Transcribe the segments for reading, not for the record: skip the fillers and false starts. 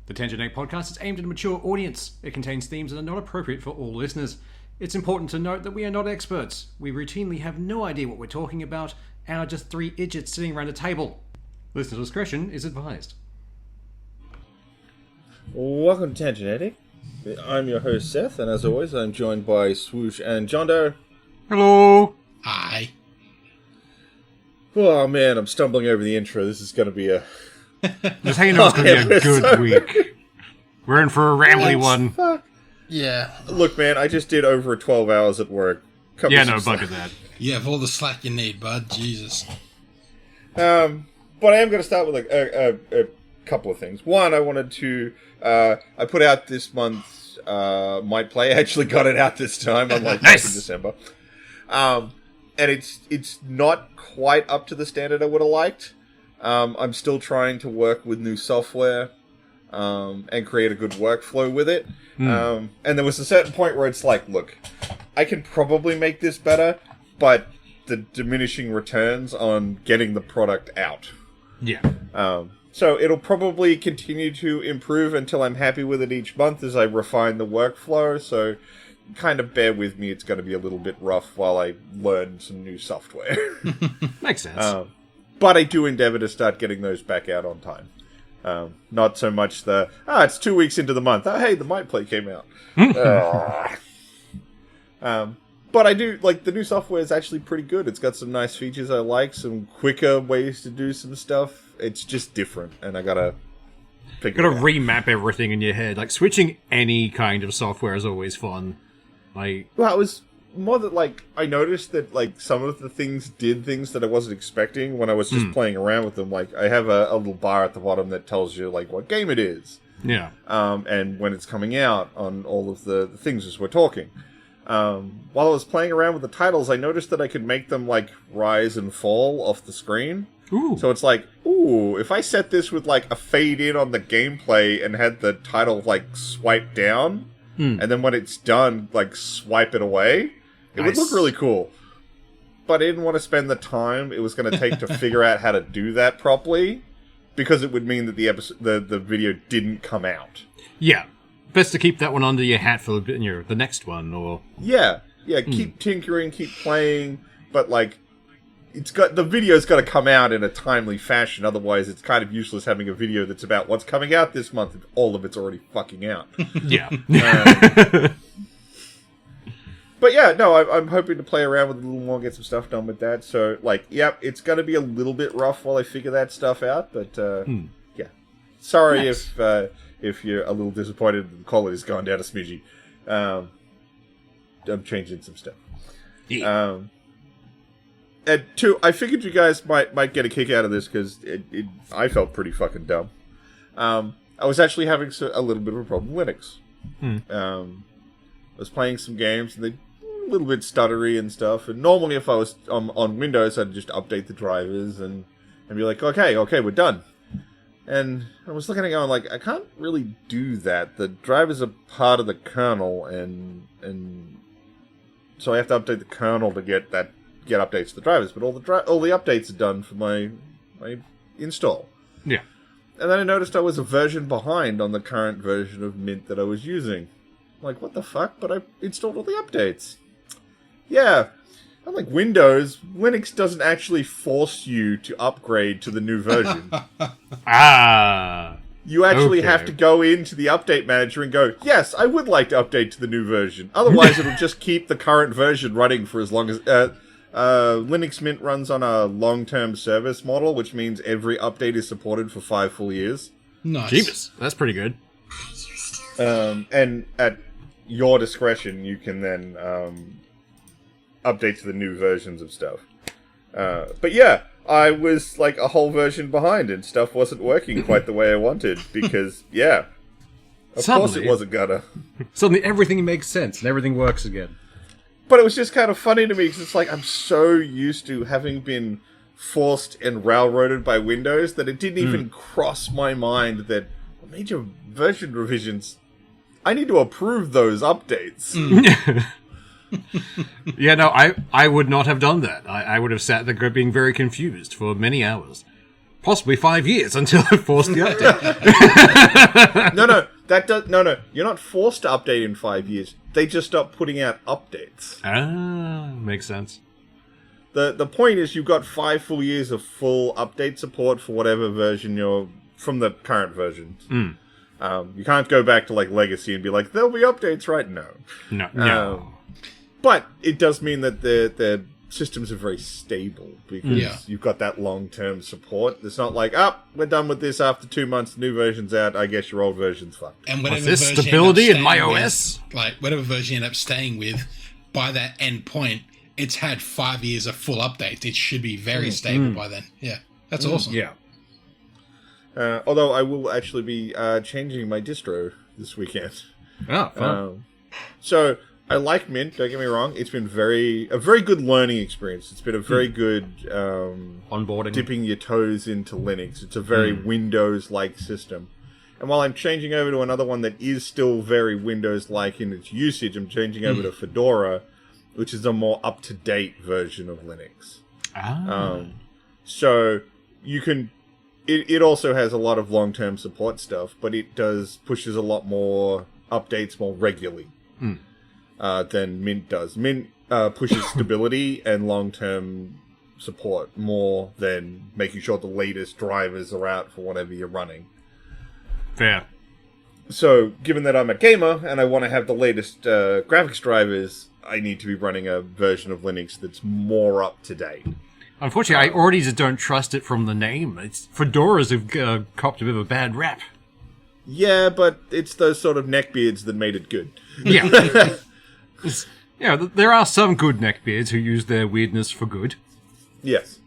The Tangent 8 podcast is aimed at a mature audience. It contains themes that are not appropriate for all listeners. It's important to note that we are not experts. We routinely have no idea what we're talking about and are just three idiots sitting around a table. Listener discretion is advised. Welcome to Tangent 8. I'm your host Seth, and as always, I'm joined by Swoosh and John Doe. Hello! Hi. Oh man, I'm stumbling over the intro. This is going to be a... Just how you know it's going to be a good week. We're in for a rambly one. Fuck. Yeah. Look, man, I just did over 12 hours at work. Bug at that. You have all the slack you need, bud. Jesus. But I am going to start with a couple of things. One, I wanted to... I put out this month's Might Play. I actually got it out this time, unlike back in December. And it's not quite up to the standard I would have liked. I'm still trying to work with new software and create a good workflow with it. And there was a certain point where it's like, look, I can probably make this better, but the diminishing returns on getting the product out. Yeah. So it'll probably continue to improve until I'm happy with it each month as I refine the workflow. So kind of bear with me. It's going to be a little bit rough while I learn some new software. Makes sense. But I do endeavor to start getting those back out on time. Not so much it's 2 weeks into the month. Oh, hey, the Might Play came out. But I do, like, the new software is actually pretty good. It's got some nice features I like, some quicker ways to do some stuff. It's just different, and I gotta figure it out. Remap everything in your head. Like, switching any kind of software is always fun. Like, well, it was more that, like, I noticed that, like, some of the things did things that I wasn't expecting when I was just playing around with them. Like, I have a little bar at the bottom that tells you, like, what game it is. Yeah. And when it's coming out on all of the things as we're talking. While I was playing around with the titles, I noticed that I could make them, like, rise and fall off the screen. Ooh. So it's like, if I set this with, like, a fade in on the gameplay and had the title, like, swipe down, and then when it's done, like, swipe it away, it would look really cool. But I didn't want to spend the time it was going to take to figure out how to do that properly, because it would mean that the video didn't come out. Yeah. Best to keep that one under your hat for the next one, or... Yeah, keep tinkering, keep playing, but, like, the video's got to come out in a timely fashion, otherwise it's kind of useless having a video that's about what's coming out this month if all of it's already fucking out. Yeah. But yeah, no, I'm hoping to play around with it a little more, get some stuff done with that, so, like, yep, it's going to be a little bit rough while I figure that stuff out, but, yeah. Sorry if you're a little disappointed that the quality's gone down a smidgy. I'm changing some stuff. Yeah. And two, I figured you guys might get a kick out of this because I felt pretty fucking dumb. I was actually having a little bit of a problem with Linux. I was playing some games and they're a little bit stuttery and stuff. And normally if I was on Windows, I'd just update the drivers and be like, okay, we're done. And I was looking at it going, like, I can't really do that. The drivers are part of the kernel, and so I have to update the kernel to get updates to the drivers. But all the updates are done for my install. Yeah. And then I noticed I was a version behind on the current version of Mint that I was using. I'm like, what the fuck? But I installed all the updates. Yeah. Unlike Windows, Linux doesn't actually force you to upgrade to the new version. You actually have to go into the update manager and go, yes, I would like to update to the new version. Otherwise, it'll just keep the current version running for as long as... Linux Mint runs on a long-term service model, which means every update is supported for 5 full years. Nice. Jeebus, that's pretty good. And at your discretion, you can then... update to the new versions of stuff. But yeah, I was like a whole version behind and stuff wasn't working quite the way I wanted because, yeah, of course it wasn't gonna. Suddenly everything makes sense and everything works again. But it was just kind of funny to me because it's like I'm so used to having been forced and railroaded by Windows that it didn't even cross my mind that major version revisions, I need to approve those updates. Yeah, no, I would not have done that. I would have sat there being very confused for many hours. possibly 5 years until I force the update. No. You're not forced to update in 5 years. They just stop putting out updates. Makes sense. The point is you've got 5 full years of full update support for whatever version you're from the current versions. You can't go back to like Legacy and be like, there'll be updates, right? No. But it does mean that their systems are very stable because you've got that long-term support. It's not like, we're done with this after 2 months, the new version's out, I guess your old version's fucked. And whatever What's this, version stability in my with, OS? like, whatever version you end up staying with, by that end point, it's had 5 years of full updates. It should be very stable by then. Yeah, that's awesome. Yeah. Although I will actually be changing my distro this weekend. Oh, fun. So I like Mint. Don't get me wrong; it's been a very good learning experience. It's been a very good onboarding, dipping your toes into Linux. It's a very Windows-like system. And while I'm changing over to another one that is still very Windows-like in its usage, I'm changing over to Fedora, which is a more up-to-date version of Linux. So you can. It also has a lot of long-term support stuff, but it pushes a lot more updates more regularly than Mint does. Mint pushes stability and long-term support more than making sure the latest drivers are out for whatever you're running. Fair. So, given that I'm a gamer and I want to have the latest graphics drivers, I need to be running a version of Linux that's more up-to-date. Unfortunately, I already just don't trust it from the name. Fedoras have copped a bit of a bad rap. Yeah, but it's those sort of neckbeards that made it good. Yeah. There are some good neckbeards who use their weirdness for good. Yes.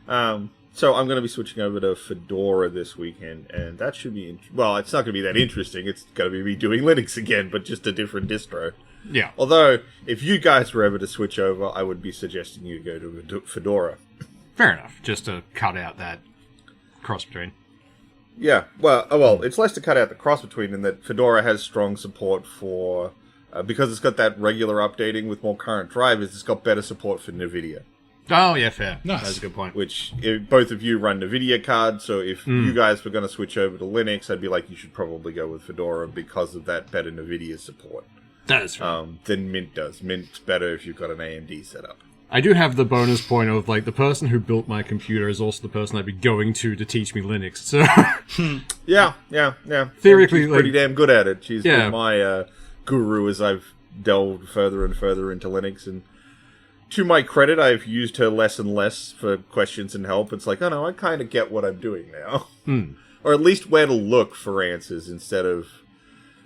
So I'm going to be switching over to Fedora this weekend, and that should be... well, it's not going to be that interesting. It's going to be doing Linux again, but just a different distro. Yeah. Although, if you guys were ever to switch over, I would be suggesting you go to Fedora. Fair enough, just to cut out that cross-between. Yeah, well, it's less to cut out the cross-between in that Fedora has strong support for... because it's got that regular updating with more current drivers, it's got better support for NVIDIA. Oh, yeah, fair. Nice. That's a good point. Which, if both of you run NVIDIA cards, so if you guys were going to switch over to Linux, I'd be like, you should probably go with Fedora because of that better NVIDIA support. That is fair. Than Mint does. Mint's better if you've got an AMD setup. I do have the bonus point of, like, the person who built my computer is also the person I'd be going to teach me Linux, so... Yeah. Theoretically, she's pretty damn good at it. She's Yeah. been my guru as I've delved further and further into Linux, and to my credit, I've used her less and less for questions and help. It's like, oh no, I kind of get what I'm doing now. Or at least where to look for answers instead of,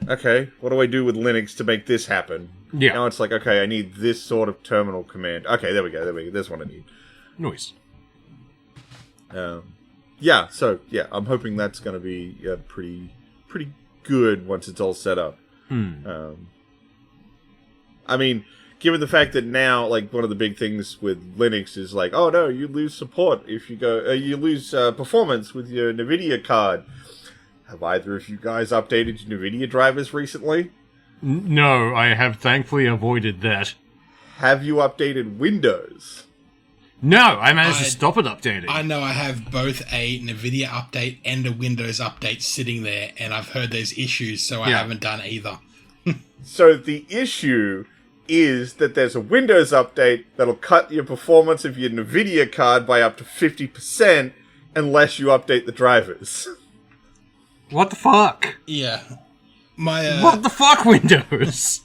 okay, what do I do with Linux to make this happen? Yeah. Now it's like, okay, I need this sort of terminal command. Okay, there we go. There's what I need. Nice. I'm hoping that's going to be pretty good once it's all set up. I mean, given the fact that now, like, one of the big things with Linux is like, oh no, you lose support if you go, you lose performance with your NVIDIA card. Have either of you guys updated your NVIDIA drivers recently? No, I have thankfully avoided that. Have you updated Windows? No, I managed to stop it updating. I know I have both a NVIDIA update and a Windows update sitting there, and I've heard there's issues, so I haven't done either. So the issue is that there's a Windows update that'll cut your performance of your NVIDIA card by up to 50% unless you update the drivers. What the fuck? Yeah. My, what the fuck, Windows?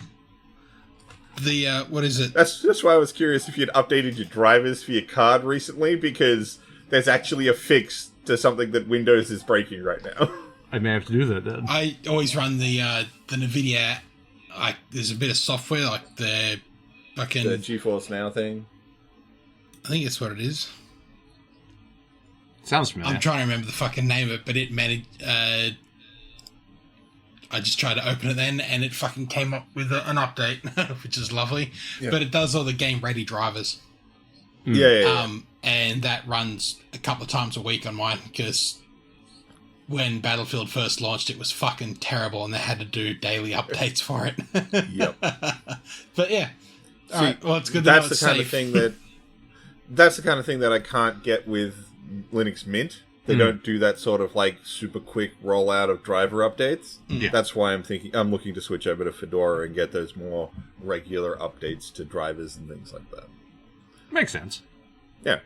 What is it? That's why I was curious if you'd updated your drivers for your card recently, because there's actually a fix to something that Windows is breaking right now. I may have to do that then. I always run the NVIDIA, there's a bit of software, like the fucking... The GeForce Now thing? I think that's what it is. Sounds familiar. I'm trying to remember the fucking name of it, but it managed... I just tried to open it then, and it fucking came up with an update, which is lovely. Yeah. But it does all the game-ready drivers. Yeah. And that runs a couple of times a week on mine, because when Battlefield first launched, it was fucking terrible, and they had to do daily updates for it. Yep. But yeah. All right. Well, it's good that's to know it's the kind safe. of thing that... That's the kind of thing that I can't get with Linux Mint. They don't do that sort of like super quick rollout of driver updates. Yeah. That's why I'm looking to switch over to Fedora and get those more regular updates to drivers and things like that. Makes sense. Yeah.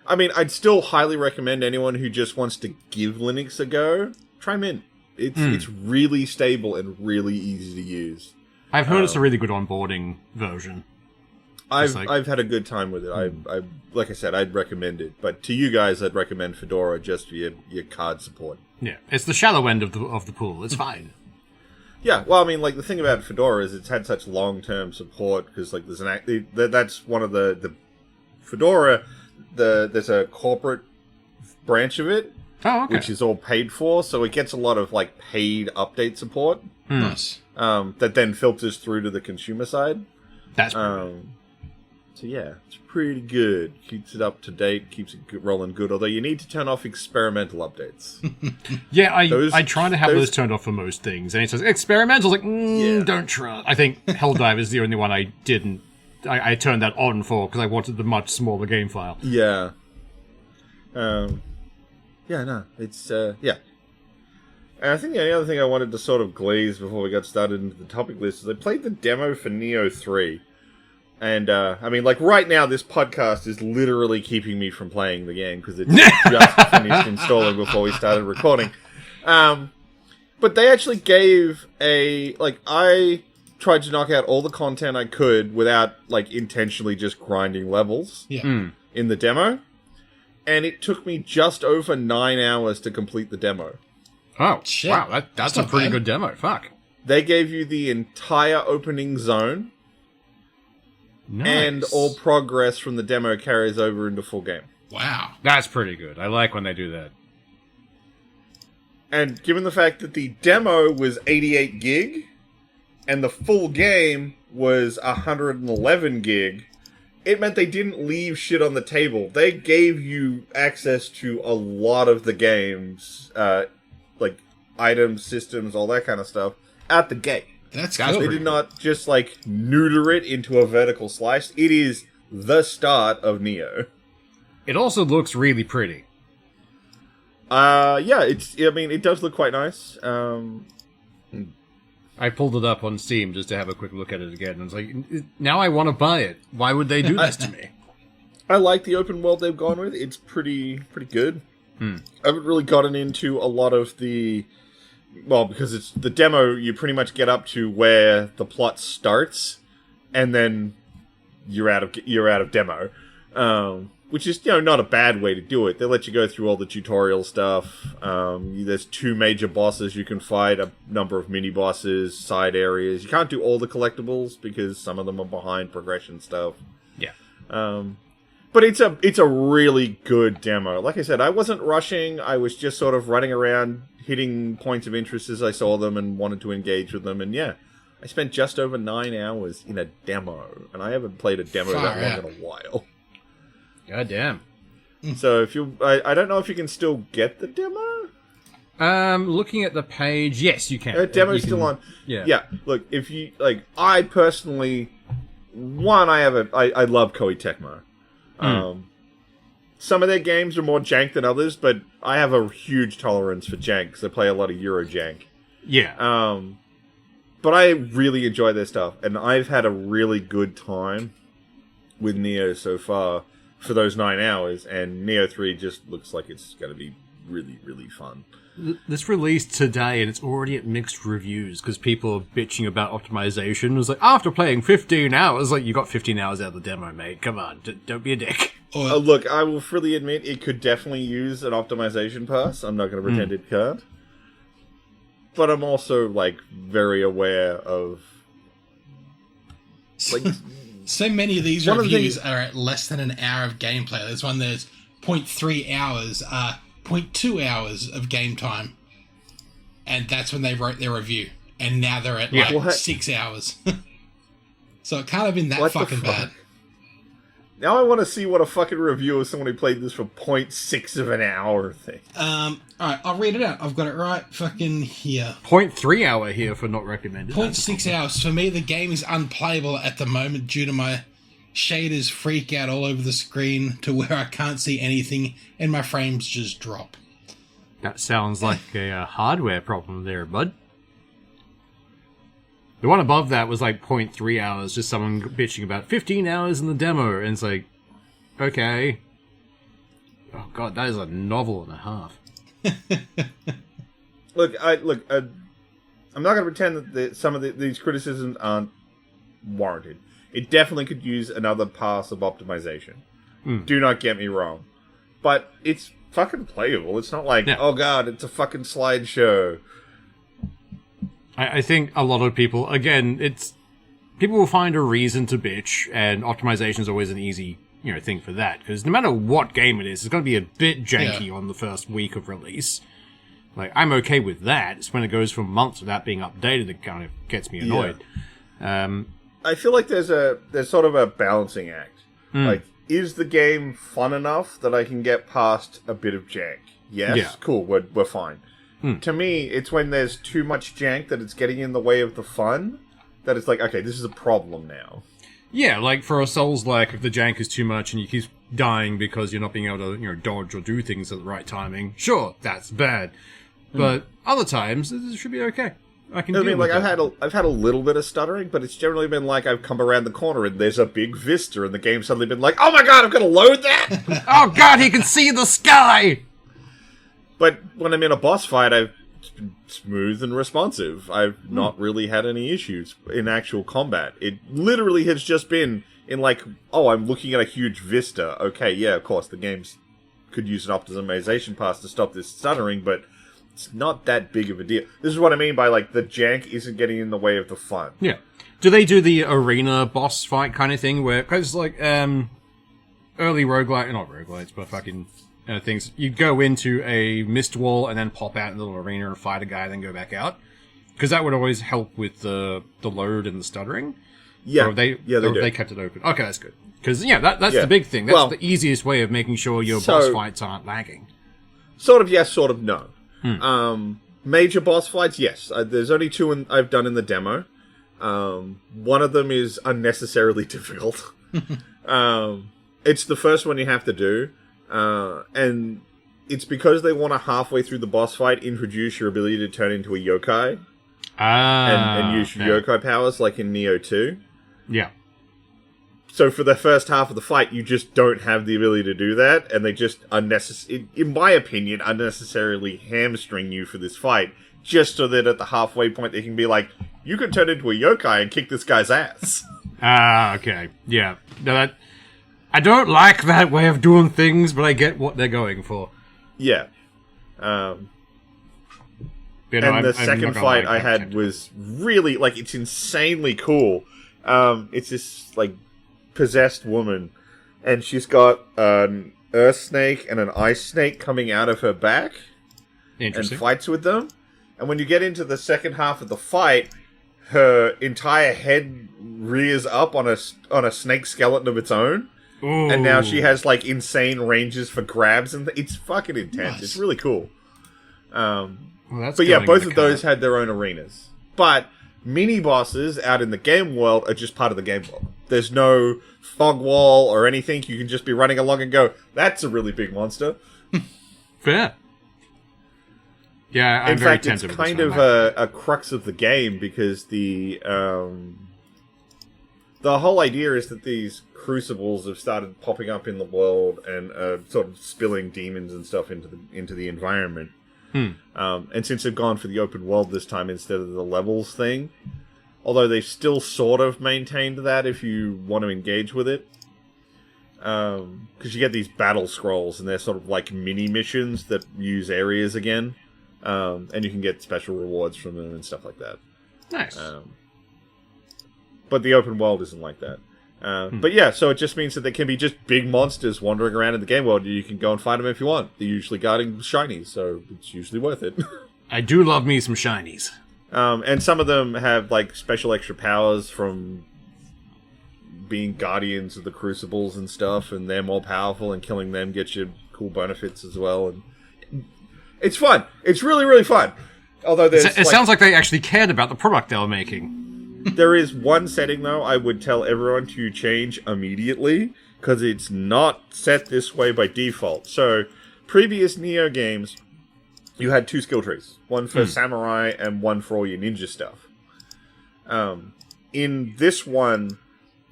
I mean, I'd still highly recommend anyone who just wants to give Linux a go, try Mint. It's really stable and really easy to use. I've heard it's a really good onboarding version. I've had a good time with it. I like I said, I'd recommend it. But to you guys, I'd recommend Fedora just for your card support. Yeah, it's the shallow end of the pool. It's fine. Yeah, well, I mean, like the thing about Fedora is it's had such long-term support because like there's that's one of the Fedora. There's a corporate branch of it, which is all paid for, so it gets a lot of like paid update support. Nice. That then filters through to the consumer side. That's pretty so yeah, it's pretty good. Keeps it up to date, keeps it rolling good. Although you need to turn off experimental updates. Yeah, I try to have those turned off for most things. And it says experimental, like don't trust. I think Helldive is the only one I didn't. I turned that on for because I wanted the much smaller game file. Yeah. Yeah, no, it's yeah. And I think the only other thing I wanted to sort of glaze before we got started into the topic list is I played the demo for Neo 3. And, I mean, like, right now, this podcast is literally keeping me from playing the game, because it's just finished installing before we started recording. But they actually gave I tried to knock out all the content I could without, like, intentionally just grinding levels in the demo. And it took me just over 9 hours to complete the demo. Oh, shit. Wow, that's a pretty good demo. Fuck. They gave you the entire opening zone. Nice. And all progress from the demo carries over into full game. Wow. That's pretty good. I like when they do that. And given the fact that the demo was 88 gig, and the full game was 111 gig, it meant they didn't leave shit on the table. They gave you access to a lot of the game's, like, items, systems, all that kind of stuff, at the gate. That's cool. They did not just, like, neuter it into a vertical slice. It is the start of Neo. It also looks really pretty. Yeah, it does look quite nice. I pulled it up on Steam just to have a quick look at it again, and it's like, now I want to buy it. Why would they do this to me? I like the open world they've gone with. It's pretty good. I haven't really gotten into a lot of the... Well, because it's the demo, you pretty much get up to where the plot starts, and then you're out of demo, which is not a bad way to do it. They let you go through all the tutorial stuff. There's 2 major bosses you can fight, a number of mini bosses, side areas. You can't do all the collectibles because some of them are behind progression stuff. Yeah. But it's a really good demo. Like I said, I wasn't rushing. I was just sort of running around, hitting points of interest as I saw them and wanted to engage with them. And yeah, I spent just over 9 hours in a demo. And I haven't played a demo that long in a while. God damn. So if I don't know if you can still get the demo? Looking at the page, yes, you can. Demo's still on. Yeah. Look, if you, like, I personally, I love Koei Tecmo. Some of their games are more jank than others, but I have a huge tolerance for jank because I play a lot of Euro jank. Yeah. But I really enjoy their stuff, and I've had a really good time with Neo so far for those 9 hours, and Neo 3 just looks like it's going to be really, really fun. This released today, and it's already at mixed reviews because people are bitching about optimization. It was like, after playing 15 hours, like, you got 15 hours out of the demo, mate. Come on, don't be a dick. Look, I will freely admit it could definitely use an optimization pass. I'm not going to pretend it can't. But I'm also, like, very aware of... like, so many of these reviews are at less than an hour of gameplay. There's one that's 0.3 hours, 0.2 hours of game time. And that's when they wrote their review. And now they're at 6 hours. So it can't have been that fucking bad. Now I want to see what a fucking review of someone who played this for 0.6 of an hour thing. Alright, I'll read it out. I've got it right fucking here. 0.3 hour here for not recommended. 0.6 hours. For me, the game is unplayable at the moment due to my shaders freak out all over the screen to where I can't see anything and my frames just drop. That sounds like a hardware problem there, bud. The one above that was like 0.3 hours, just someone bitching about 15 hours in the demo, and it's like, okay. Oh god, that is a novel and a half. I'm not going to pretend that some of these criticisms aren't warranted. It definitely could use another pass of optimization. Do not get me wrong. But it's fucking playable. It's not like, oh god, it's a fucking slideshow. I think a lot of people, again, people will find a reason to bitch, and optimization is always an easy, thing for that. Because no matter what game it is, it's going to be a bit janky on the first week of release. Like, I'm okay with that. It's when it goes for months without being updated that kind of gets me annoyed. Yeah. I feel like there's sort of a balancing act. Like, is the game fun enough that I can get past a bit of jank? Yes? Yeah. Cool, we're fine. To me, it's when there's too much jank that it's getting in the way of the fun, that it's like, okay, this is a problem now. Yeah, like for a Souls-like, if the jank is too much and you keep dying because you're not being able to, dodge or do things at the right timing, sure, that's bad. But other times, it should be okay. I can. I've had a little bit of stuttering, but it's generally been like I've come around the corner and there's a big vista, and the game's suddenly been like, "Oh my god, I'm going to load that! Oh god, he can see the sky!" But when I'm in a boss fight, it's been smooth and responsive. I've not really had any issues in actual combat. It literally has just been in like, oh, I'm looking at a huge vista. Okay, yeah, of course, the games could use an optimization pass to stop this stuttering, but it's not that big of a deal. This is what I mean by, like, the jank isn't getting in the way of the fun. Yeah. Do they do the arena boss fight kind of thing where, because, like, early roguelite, not roguelites, but fucking things, you go into a mist wall and then pop out in the little arena and fight a guy, then go back out? Because that would always help with the load and the stuttering. Yeah. Or they kept it open. Okay, that's good. Because, that's the big thing. That's the easiest way of making sure your boss fights aren't lagging. Sort of yes, sort of no. Major boss fights, yes. There's only two I've done in the demo. One of them is unnecessarily difficult. It's the first one you have to do. And it's because they want to halfway through the boss fight introduce your ability to turn into a yokai. And use your yokai powers like in Neo 2. Yeah. So for the first half of the fight, you just don't have the ability to do that, and they just in my opinion, unnecessarily hamstring you for this fight, just so that at the halfway point they can be like, you could turn into a yokai and kick this guy's ass. Okay. Yeah. No, I don't like that way of doing things, but I get what they're going for. Yeah. And the second fight I had was really, like, it's insanely cool. It's this, like, possessed woman, and she's got an earth snake and an ice snake coming out of her back and fights with them. And when you get into the second half of the fight, her entire head rears up on a snake skeleton of its own. Ooh. And now she has, like, insane ranges for grabs, and it's fucking intense. Nice. It's really cool. But yeah, both of those had their own arenas. But mini bosses out in the game world are just part of the game world. There's no fog wall or anything. You can just be running along and go, that's a really big monster. Fair. Yeah, I'm in very fact, it's kind of a crux of the game, because the whole idea is that these crucibles have started popping up in the world and sort of spilling demons and stuff into the environment. And since they've gone for the open world this time instead of the levels thing, although they've still sort of maintained that if you want to engage with it, because you get these battle scrolls and they're sort of like mini missions that use areas again, and you can get special rewards from them and stuff like that. Nice. But the open world isn't like that. But yeah, so it just means that there can be just big monsters wandering around in the game world, and you can go and fight them if you want. They're usually guarding shinies, so it's usually worth it. I do love me some shinies. And some of them have, like, special extra powers from being guardians of the crucibles and stuff, and they're more powerful, and killing them gets you cool benefits as well. And it's fun. It's really, really fun. Although it sounds like they actually cared about the product they were making. There is one setting, though, I would tell everyone to change immediately, because it's not set this way by default. So, previous Neo games you had 2 skill trees. One for samurai and one for all your ninja stuff. In this one,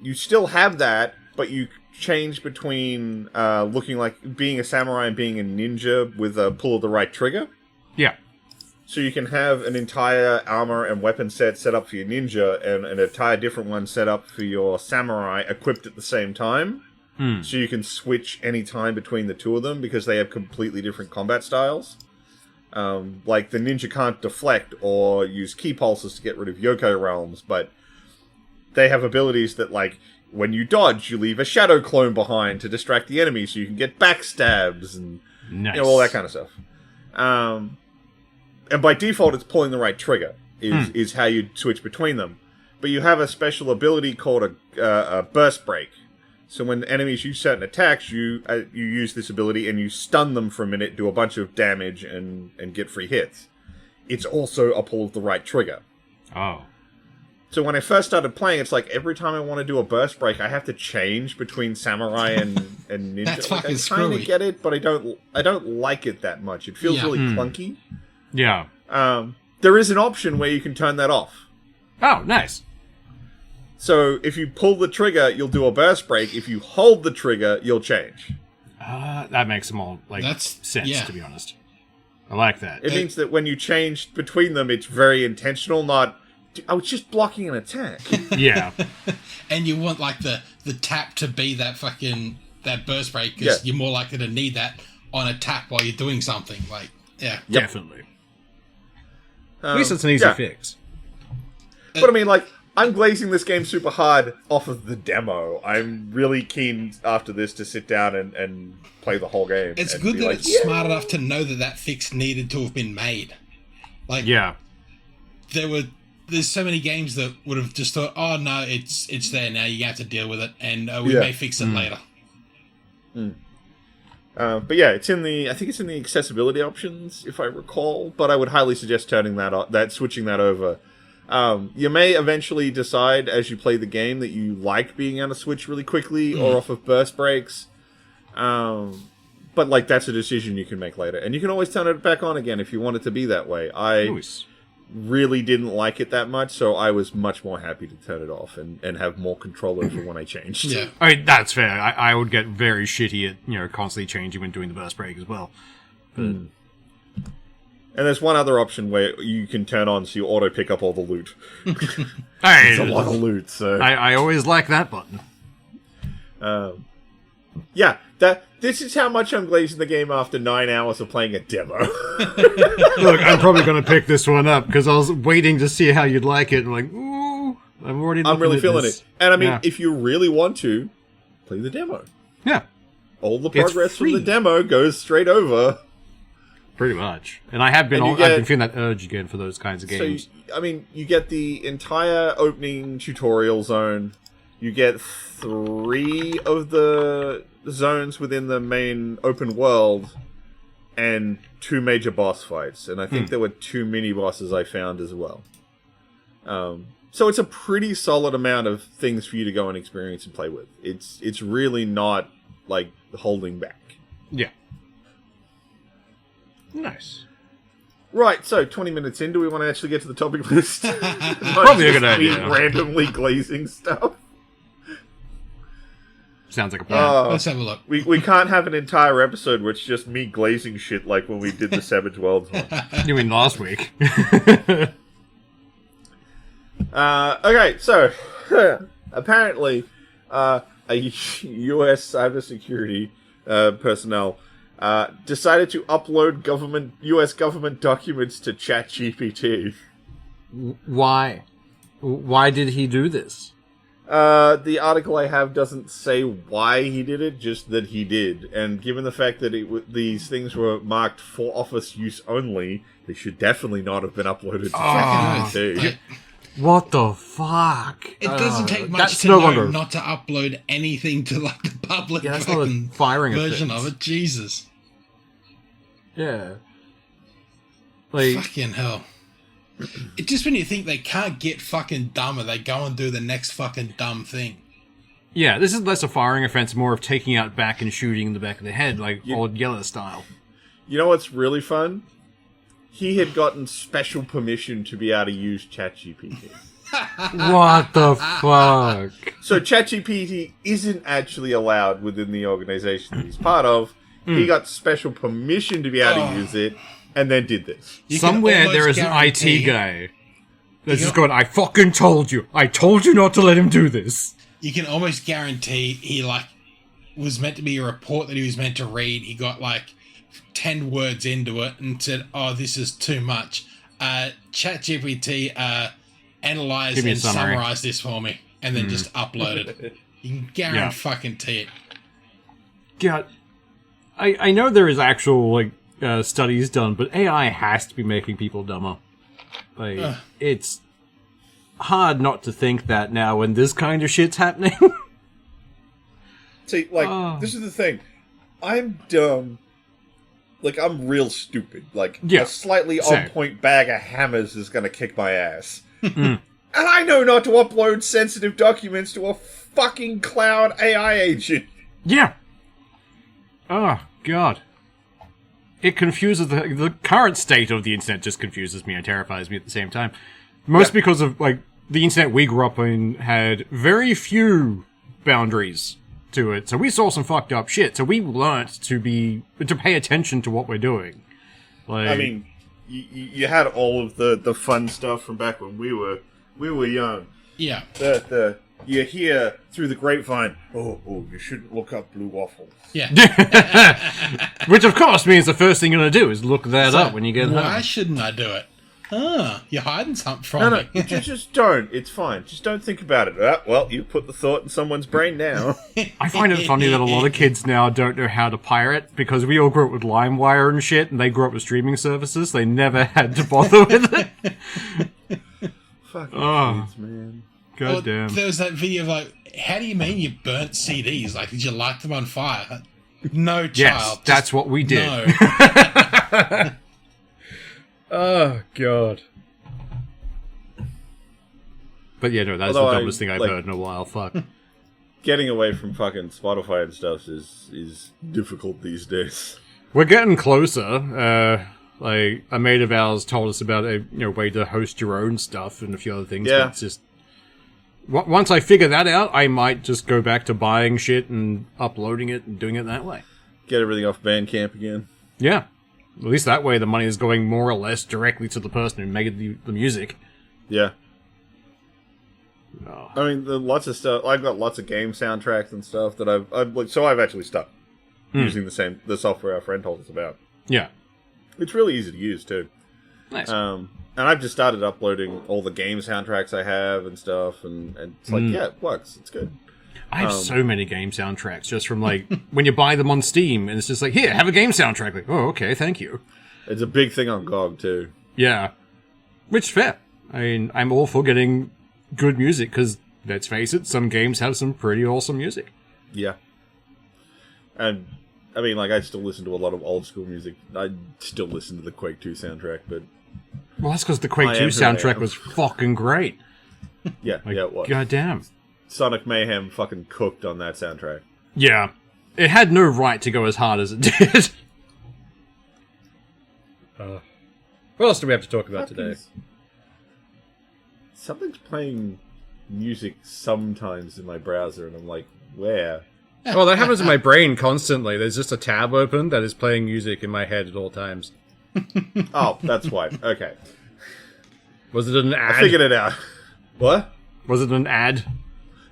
you still have that, but you change between looking like being a samurai and being a ninja with a pull of the right trigger. Yeah. So you can have an entire armor and weapon set up for your ninja and an entire different one set up for your samurai equipped at the same time. So you can switch any time between the two of them because they have completely different combat styles. Like the ninja can't deflect or use key pulses to get rid of Yoko realms, but they have abilities that, like, when you dodge, you leave a shadow clone behind to distract the enemy so you can get backstabs and all that kind of stuff. And by default, it's pulling the right trigger is how you switch between them. But you have a special ability called a burst break. So when enemies use certain attacks, you use this ability and you stun them for a minute, do a bunch of damage, and get free hits. It's also a pull of the right trigger. Oh. So when I first started playing, it's like every time I want to do a burst break, I have to change between samurai and ninja. That's like, fucking I screwy. kind of get it, but I don't like it that much. It feels really clunky. Yeah. There is an option where you can turn that off. Oh, nice. So if you pull the trigger, you'll do a burst break. If you hold the trigger, you'll change. That makes them all sense, to be honest. I like that. It means that when you change between them, it's very intentional, not, I was just blocking an attack. Yeah. And you want like the tap to be that burst break because you're more likely to need that on a tap while you're doing something. Like, yeah. Yep. Definitely. At least it's an easy fix. But I mean, like, I'm glazing this game super hard off of the demo. I'm really keen after this to sit down and play the whole game. It's good that it's smart enough to know that fix needed to have been made. Like, there's so many games that would have just thought, oh no, it's there now, you have to deal with it, and we may fix it later. But yeah, I think it's in the accessibility options, if I recall. But I would highly suggest turning switching that over. You may eventually decide as you play the game that you like being able to switch really quickly or off of burst breaks. But like that's a decision you can make later, and you can always turn it back on again if you want it to be that way. I really didn't like it that much, so I was much more happy to turn it off and have more control over when I changed. Yeah, I mean that's fair. I would get very shitty at constantly changing when doing the burst break as well. But... And there's one other option where you can turn on so you auto pick up all the loot. Hey, it's a lot of loot, so I always like that button. This is how much I'm glazing the game after 9 hours of playing a demo. Look, I'm probably going to pick this one up because I was waiting to see how you'd like it. I'm like, ooh, I'm really feeling this. it. And I mean, if you really want to, play the demo. Yeah. All the progress from the demo goes straight over. Pretty much. And I've been feeling that urge again for those kinds of games. So, you get the entire opening tutorial zone. You get 3 of the zones within the main open world and 2 major boss fights. And I think there were 2 mini bosses I found as well. So it's a pretty solid amount of things for you to go and experience and play with. It's really not like holding back. Yeah. Nice. Right, so 20 minutes in, do we want to actually get to the topic list? Probably a good idea. Randomly glazing stuff. Sounds like a plan. Let's have a look. We can't have an entire episode where it's just me glazing shit like when we did the Savage Worlds one. You mean last week? Okay, so apparently a US cybersecurity personnel decided to upload US government documents to ChatGPT. Why? Why did he do this? The article I have doesn't say why he did it, just that he did. And given the fact that these things were marked for office use only, they should definitely not have been uploaded to ChatGPT. What the fuck? It doesn't take much to know not to upload anything to like the public version of it. Jesus. Yeah. Like fucking hell. It's just when you think they can't get fucking dumber, they go and do the next fucking dumb thing. Yeah, this is less a firing offense, more of taking out back and shooting in the back of the head, like old Yeller style. You know what's really fun? he had gotten special permission to be able to use ChatGPT. What the fuck? So ChatGPT isn't actually allowed within the organization that he's part of. He got special permission to be able to use it, and then did this. Somewhere there is an IT guy that's just going, I fucking told you. I told you not to let him do this. You can almost guarantee he, like, was meant to be a report that he was meant to read. He got, like, 10 words into it and said, oh, this is too much. ChatGPT analyzed and summarized this for me, and then just uploaded it. You can guarantee it. God, I know there is actual, like, studies done, but AI has to be making people dumber. Like, it's hard not to think that now when this kind of shit's happening. See, like, this is the thing. I'm dumb. Like, I'm real stupid. Like, a slightly on-point bag of hammers is gonna kick my ass. And I know not to upload sensitive documents to a fucking cloud AI agent. Yeah. Oh, God. It confuses the current state of the internet just confuses me and terrifies me at the same time. Most because of, like, the internet we grew up in had very few boundaries to it. So we saw some fucked up shit. So we learnt to pay attention to what we're doing. Like, I mean, you had all of the fun stuff from back when we were young. Yeah. You hear through the grapevine, oh, you shouldn't look up blue waffles. Yeah. Which, of course, means the first thing you're going to do is look that up when you get home. Why shouldn't I do it? You're hiding something from me. No, just don't. It's fine. Just don't think about it. Well, you put the thought in someone's brain now. I find it funny that a lot of kids now don't know how to pirate, because we all grew up with LimeWire and shit, and they grew up with streaming services. They never had to bother with it. Fucking kids, man. God damn. There was that video of, like, how do you mean you burnt CDs? Like, did you light them on fire? No, child. Yes, that's what we did. No. Oh, God. But yeah, no, that's the dumbest thing I've heard in a while. Fuck. Getting away from fucking Spotify and stuff is difficult these days. We're getting closer. Like, a mate of ours told us about a way to host your own stuff and a few other things. Yeah. But it's just... Once I figure that out, I might just go back to buying shit and uploading it and doing it that way. Get everything off Bandcamp again. Yeah. At least that way the money is going more or less directly to the person who made the music. Yeah. Oh. I mean, lots of stuff. I've got lots of game soundtracks and stuff that I've actually stopped using the software our friend told us about. Yeah. It's really easy to use too. Nice. And I've just started uploading all the game soundtracks I have and stuff, and it's like, yeah, it works. It's good. I have so many game soundtracks just from, like, when you buy them on Steam, and it's just like, here, have a game soundtrack. Like, oh, okay, thank you. It's a big thing on GOG, too. Yeah. Which is fair. I mean, I'm all for getting good music, because, let's face it, some games have some pretty awesome music. Yeah. And, I mean, like, I still listen to a lot of old school music. I still listen to the Quake 2 soundtrack, but... Well, that's because the Quake 2 soundtrack was fucking great. Yeah, Like, yeah, it was. Goddamn. Sonic Mayhem fucking cooked on that soundtrack. Yeah. It had no right to go as hard as it did. What else do we have to talk about today? Something's playing music sometimes in my browser, and I'm like, where? Well, that happens in my brain constantly. There's just a tab open that is playing music in my head at all times. Oh, that's why. Okay. Was it an ad? I figured it out. What? Was it an ad?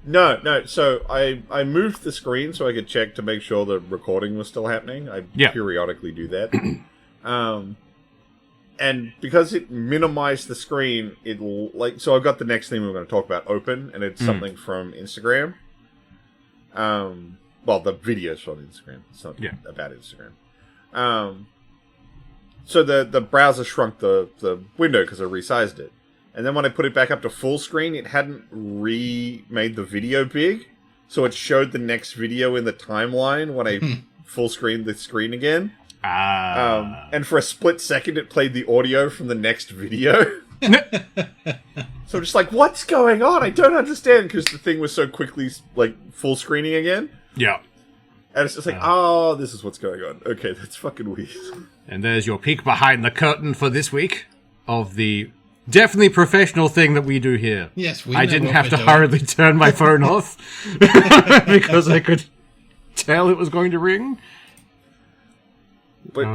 No. So I moved the screen so I could check to make sure the recording was still happening. I periodically do that. And because it minimized the screen, so I've got the next thing we're going to talk about open, and it's something from Instagram. Well, the video's from Instagram. It's not about Instagram. So the browser shrunk the window because I resized it. And then when I put it back up to full screen, it hadn't remade the video big. So it showed the next video in the timeline when I full screened the screen again. And for a split second, it played the audio from the next video. So I'm just like, what's going on? I don't understand, because the thing was so quickly, like, full screening again. Yeah. And it's just like, oh, this is what's going on. Okay, that's fucking weird. And there's your peek behind the curtain for this week of the definitely professional thing that we do here. Yes, we I know didn't what have we're to doing. hurriedly turn my phone off because I could tell it was going to ring. But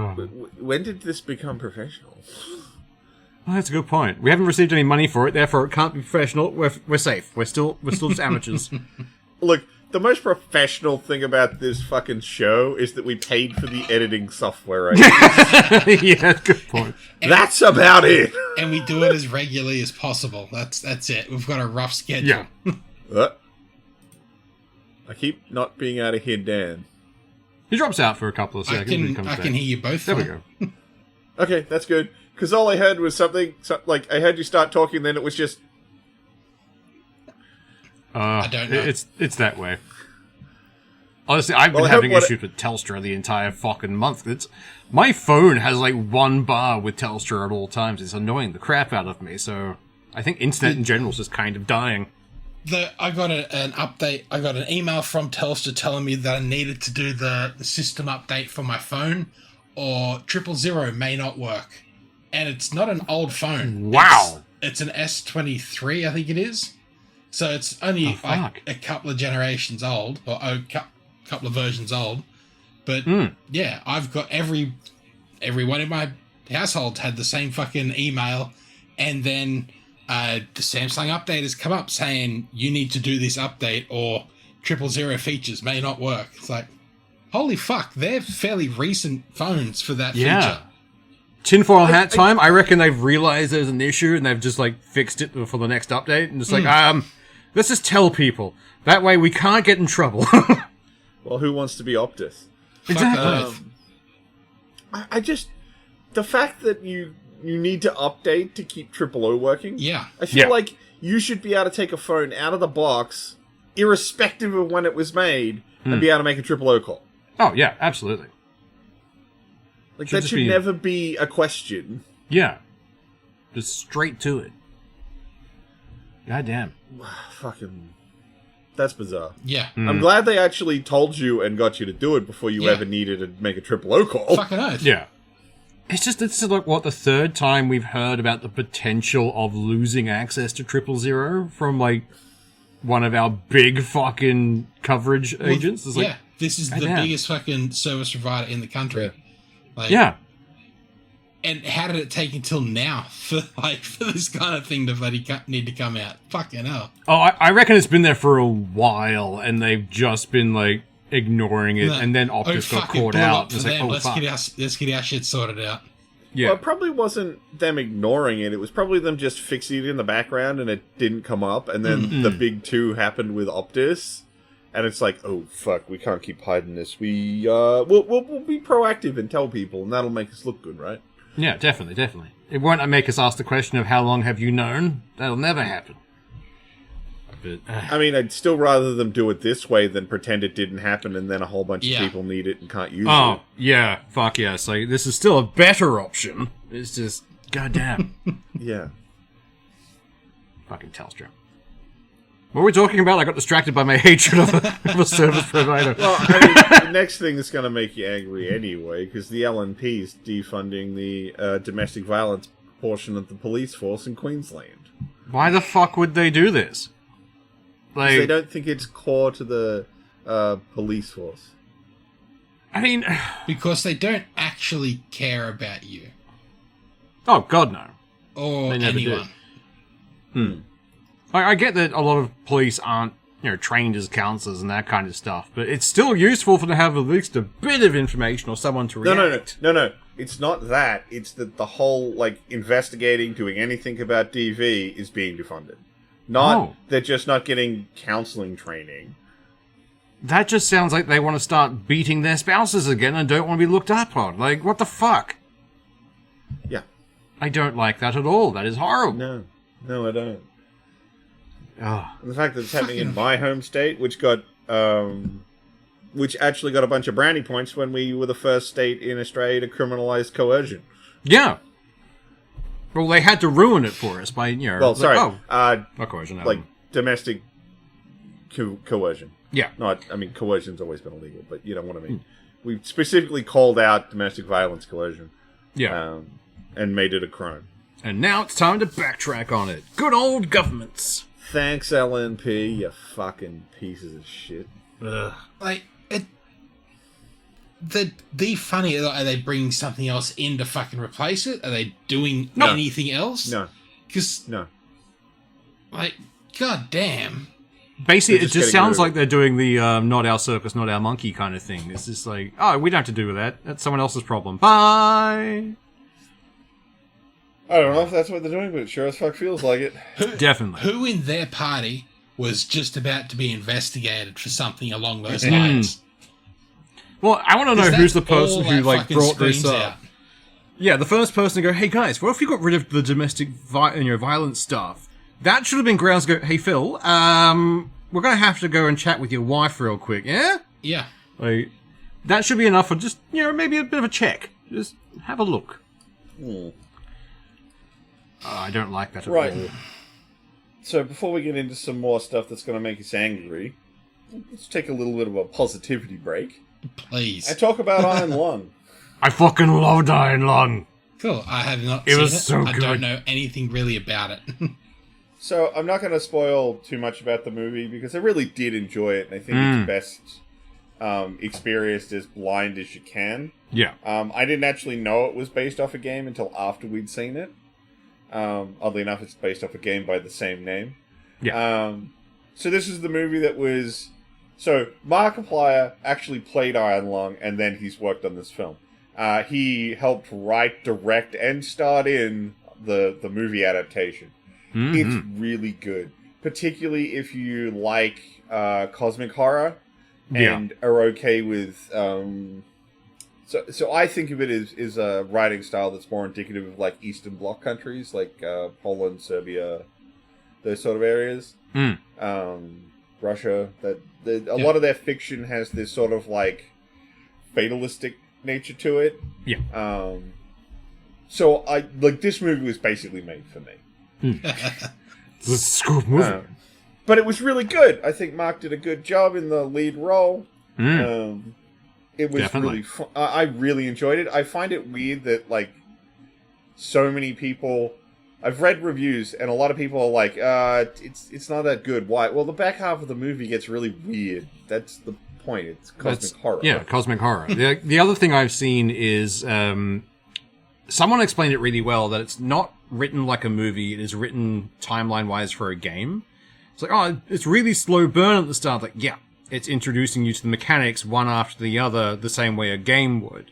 when did this become professional? Well, that's a good point. We haven't received any money for it, therefore it can't be professional. We're safe. We're still just amateurs. Look, the most professional thing about this fucking show is that we paid for the editing software. Right? Yeah, good point. That's about it. And we do it as regularly as possible. That's it. We've got a rough schedule. Yeah. I keep not being able to hear Dan. He drops out for a couple of seconds. and comes I back. can hear you both. There we fine. go. Okay, that's good. Because all I heard was something, like, I heard you start talking, then it was just... I don't know. It's that way. Honestly, I've been having issues with Telstra the entire fucking month. My phone has like one bar with Telstra at all times. It's annoying the crap out of me. So I think internet in general is just kind of dying. I got an update. I got an email from Telstra telling me that I needed to do the system update for my phone, or 000 may not work. And it's not an old phone. Wow. It's an S23, I think it is. So it's only like a couple of generations old, or a couple of versions old. But yeah, I've got everyone in my household had the same fucking email, and then the Samsung update has come up saying you need to do this update, or 000 features may not work. It's like, holy fuck, they're fairly recent phones for that feature. Tinfoil hat time. I reckon they've realized there's an issue and they've just like fixed it for the next update, and it's like, let's just tell people that way we can't get in trouble. Well, who wants to be Optus? Exactly. I just... The fact that you need to update to keep 000 working... Yeah. I feel like you should be able to take a phone out of the box, irrespective of when it was made, and be able to make a 000 call. Oh, yeah, absolutely. Like, that should never be a question. Yeah. Just straight to it. Goddamn. Fucking... That's bizarre. Yeah. I'm glad they actually told you and got you to do it before you ever needed to make a 000 call. Fucking oath. Yeah. It's just, this is like, what, the third time we've heard about the potential of losing access to 000 from, like, one of our big fucking coverage agents. It's like, this is the biggest fucking service provider in the country. Like, and how did it take until now for this kind of thing to bloody need to come out? Fucking hell. Oh, I reckon it's been there for a while, and they've just been, like, ignoring it, and then Optus got caught out. It's like, let's get our shit sorted out. Yeah. Well, it probably wasn't them ignoring it. It was probably them just fixing it in the background, and it didn't come up. And then the big two happened with Optus, and it's like, oh fuck, we can't keep hiding this. We'll be proactive and tell people, and that'll make us look good, right? Yeah, definitely. It won't make us ask the question of how long have you known? That'll never happen. But, I mean, I'd still rather them do it this way than pretend it didn't happen and then a whole bunch of people need it and can't use it. Oh, yeah. Fuck yes. Like, this is still a better option. It's just, goddamn. Yeah. Fucking Telstra. What were we talking about? I got distracted by my hatred of a service provider. Well, I mean, the next thing that's going to make you angry anyway, because the LNP is defunding the domestic violence portion of the police force in Queensland. Why the fuck would they do this? Like, they don't think it's core to the police force. I mean... Because they don't actually care about you. Oh, God, no. Or anyone. I get that a lot of police aren't, trained as counselors and that kind of stuff, but it's still useful for them to have at least a bit of information or someone to react. No. It's not that. It's that the whole, investigating, doing anything about DV is being defunded. They're just not getting counseling training. That just sounds like they want to start beating their spouses again and don't want to be looked up on. Like, what the fuck? Yeah. I don't like that at all. That is horrible. No, I don't. Oh. And the fact that it's happening in my home state, which actually got a bunch of brownie points when we were the first state in Australia to criminalise coercion. Yeah. Well, they had to ruin it for us by, Well, sorry. not coercion. Domestic coercion. Yeah. I mean, coercion's always been illegal, but you know what I mean. We specifically called out domestic violence coercion. Yeah. And made it a crime. And now it's time to backtrack on it. Good old governments. Thanks, LNP, you fucking pieces of shit. Ugh. Like, the funny, are they bringing something else in to fucking replace it? Are they doing anything else? No. No. Like, god damn. Basically, it just sounds like they're doing the not our circus, not our monkey kind of thing. It's just like, oh, we don't have to do with that. That's someone else's problem. Bye! I don't know if that's what they're doing, but it sure as fuck feels like it. Definitely. Who in their party was just about to be investigated for something along those lines? Well, I want to know who's the person who brought this up. Out. Yeah, the first person to go, hey guys, what if we got rid of the domestic violence stuff? That should have been grounds to go, hey Phil, we're going to have to go and chat with your wife real quick, yeah? Yeah. Like, that should be enough for just, maybe a bit of a check. Just have a look. I don't like that at all. So before we get into some more stuff that's going to make us angry, let's take a little bit of a positivity break. Please. And talk about Iron Lung. I fucking loved Iron Lung. Cool. I have not seen it. It was so good. I don't know anything really about it. So I'm not going to spoil too much about the movie because I really did enjoy it, and I think it's best experienced as blind as you can. Yeah. I didn't actually know it was based off a game until after we'd seen it. Oddly enough, it's based off a game by the same name. Yeah. So this is the movie that was... So Markiplier actually played Iron Lung, and then he's worked on this film. He helped write, direct, and starred in the movie adaptation. Mm-hmm. It's really good, particularly if you like cosmic horror and are okay with. So I think of it as a writing style that's more indicative of like Eastern Bloc countries, like Poland, Serbia, those sort of areas. Russia. A lot of their fiction has this sort of like fatalistic nature to it. Yeah. So I like this movie was basically made for me. It's a school movie. But it was really good. I think Mark did a good job in the lead role. It was really fun. I really enjoyed it. I find it weird that like so many people... I've read reviews and a lot of people are like, it's not that good. Why? Well, the back half of the movie gets really weird. That's the point. It's cosmic horror. Yeah, cosmic horror. The other thing I've seen is someone explained it really well, that it's not written like a movie. It is written timeline-wise for a game. It's like, it's really slow burn at the start. Like, yeah, it's introducing you to the mechanics one after the other the same way a game would.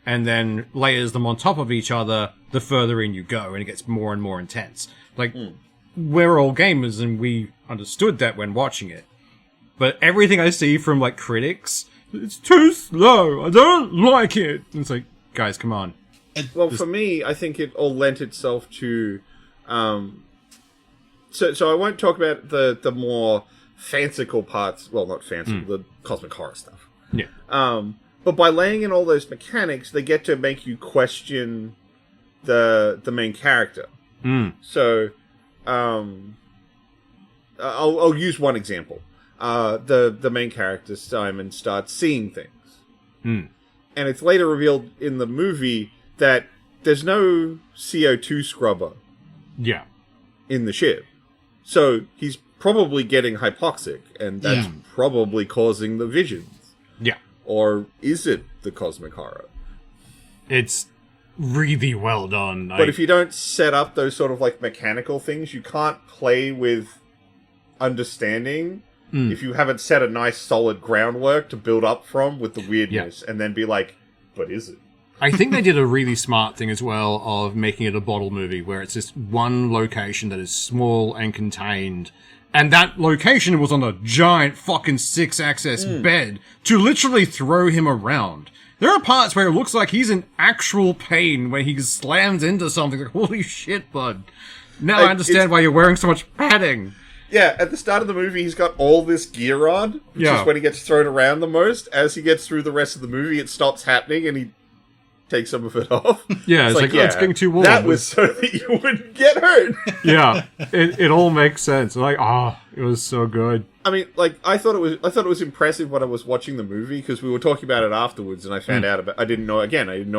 And then layers them on top of each other the further in you go, and it gets more and more intense. Like, we're all gamers, and we understood that when watching it. But everything I see from, like, critics, it's too slow, I don't like it. And it's like, guys, come on. Well, for me, I think it all lent itself to... So I won't talk about the more fanciful parts. Well, not fanciful, the cosmic horror stuff. Yeah. But by laying in all those mechanics, they get to make you question the main character. So, I'll use one example. The main character, Simon, starts seeing things. And it's later revealed in the movie that there's no CO2 scrubber in the ship. So he's probably getting hypoxic, and that's probably causing the visions. Yeah. Or is it the cosmic horror? It's really well done. But if you don't set up those sort of like mechanical things, you can't play with understanding if you haven't set a nice solid groundwork to build up from with the weirdness and then be like, but is it? I think they did a really smart thing as well of making it a bottle movie where it's just one location that is small and contained. And that location was on a giant fucking 6-axis bed to literally throw him around. There are parts where it looks like he's in actual pain where he slams into something like, holy shit, bud. Now I understand why you're wearing so much padding. Yeah, at the start of the movie, he's got all this gear on, which is when he gets thrown around the most. As he gets through the rest of the movie, it stops happening and he takes some of it off. Yeah, it's like it's getting too warm. That was so that you wouldn't get hurt. Yeah, it all makes sense. Like, It was so good. I mean, like, I thought it was impressive when I was watching the movie, because we were talking about it afterwards, and I found out about. I didn't know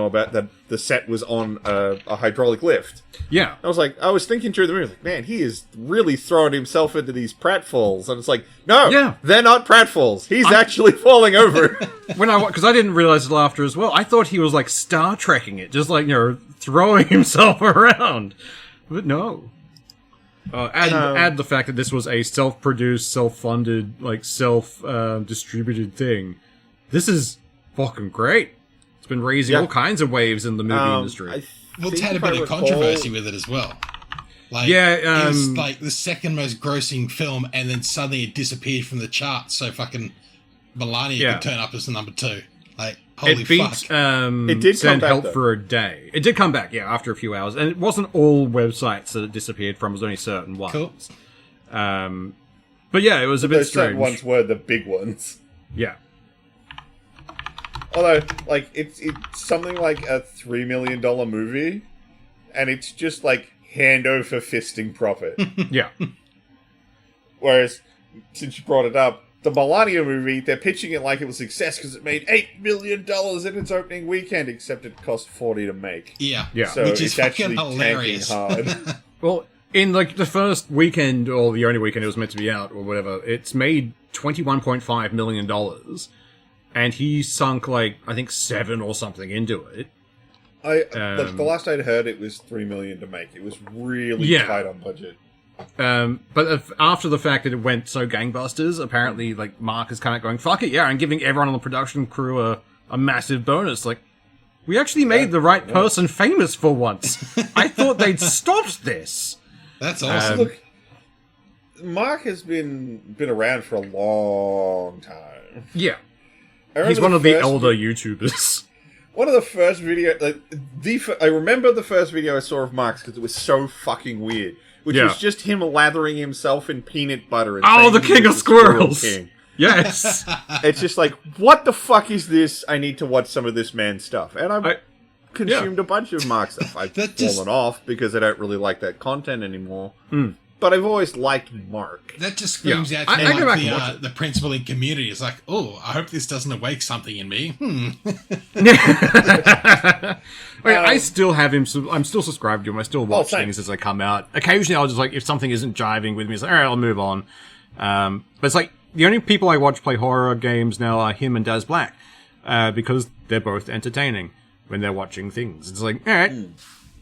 about that the set was on a hydraulic lift. Yeah, I was thinking through the movie, like, man, he is really throwing himself into these pratfalls, and it's like, no, they're not pratfalls. He's actually falling over. Because I didn't realize it after as well. I thought he was like Star Trekking it, just like throwing himself around, but no. Add the fact that this was a self-produced, self-funded, like self-distributed thing. This is fucking great. It's been raising all kinds of waves in the movie industry. It's had a bit of controversy with it as well. Like, it was like the second most grossing film, and then suddenly it disappeared from the charts. So fucking Melania could turn up as the number 2. Like, holy fuck! It did send come back, help though. for a day. It did come back, after a few hours, and it wasn't all websites that it disappeared from. It was only certain ones. Cool. But yeah, it was a bit Those strange. certain ones were the big ones. Yeah. Although, like, it's something like a $3 million movie, and it's just like hand over fisting profit. Yeah. Whereas, since you brought it up, the Melania movie, they're pitching it like it was a success because it made $8 million in its opening weekend, except it cost $40 to make. Yeah. So which is it's actually fucking hilarious. tanking hard. Well, in like the first weekend, or the only weekend it was meant to be out, or whatever, it's made $21.5 million, and he sunk like I think 7 or something into it. Look, the last I'd heard, it was $3 million to make. It was really tight on budget. But after the fact that it went so gangbusters, apparently, like, Mark is kind of going, fuck it, and giving everyone on the production crew a massive bonus. Like, we actually made the right person famous for once. I thought they'd stopped this. That's awesome. Look, Mark has been around for a long time. Yeah. He's one of the elder YouTubers. One of the first videos, I remember the first video I saw of Mark's because it was so fucking weird. Which was just him lathering himself in peanut butter. And the king of squirrels! King. Yes! It's just like, what the fuck is this? I need to watch some of this man's stuff. And I've consumed a bunch of Mark's stuff. I've fallen off because I don't really like that content anymore. But I've always liked Mark. That just screams out to me like the principal in Community. It's like, oh, I hope this doesn't awake something in me. I still have him. I'm still subscribed to him. I still watch things as they come out. Occasionally, I'll just like, if something isn't jiving with me, it's like, all right, I'll move on. But it's like, the only people I watch play horror games now are him and Daz Black, because they're both entertaining when they're watching things. It's like, all right,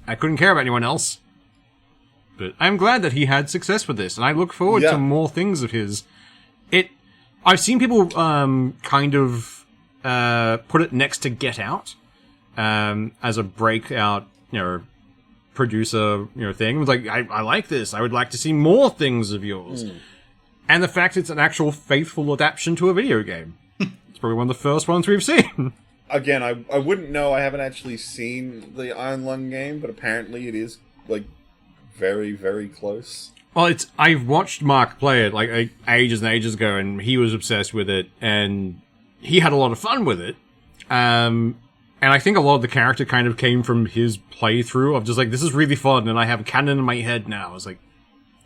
I couldn't care about anyone else. But I'm glad that he had success with this, and I look forward to more things of his. I've seen people kind of put it next to Get Out as a breakout, producer, thing. It's like, I like this. I would like to see more things of yours. And the fact it's an actual faithful adaptation to a video game. It's probably one of the first ones we've seen. Again, I wouldn't know. I haven't actually seen the Iron Lung game, but apparently it is, like, very, very close. Well, I've watched Mark play it like ages and ages ago, and he was obsessed with it, and he had a lot of fun with it. And I think a lot of the character kind of came from his playthrough of just like, this is really fun, and I have a canon in my head now. I was like,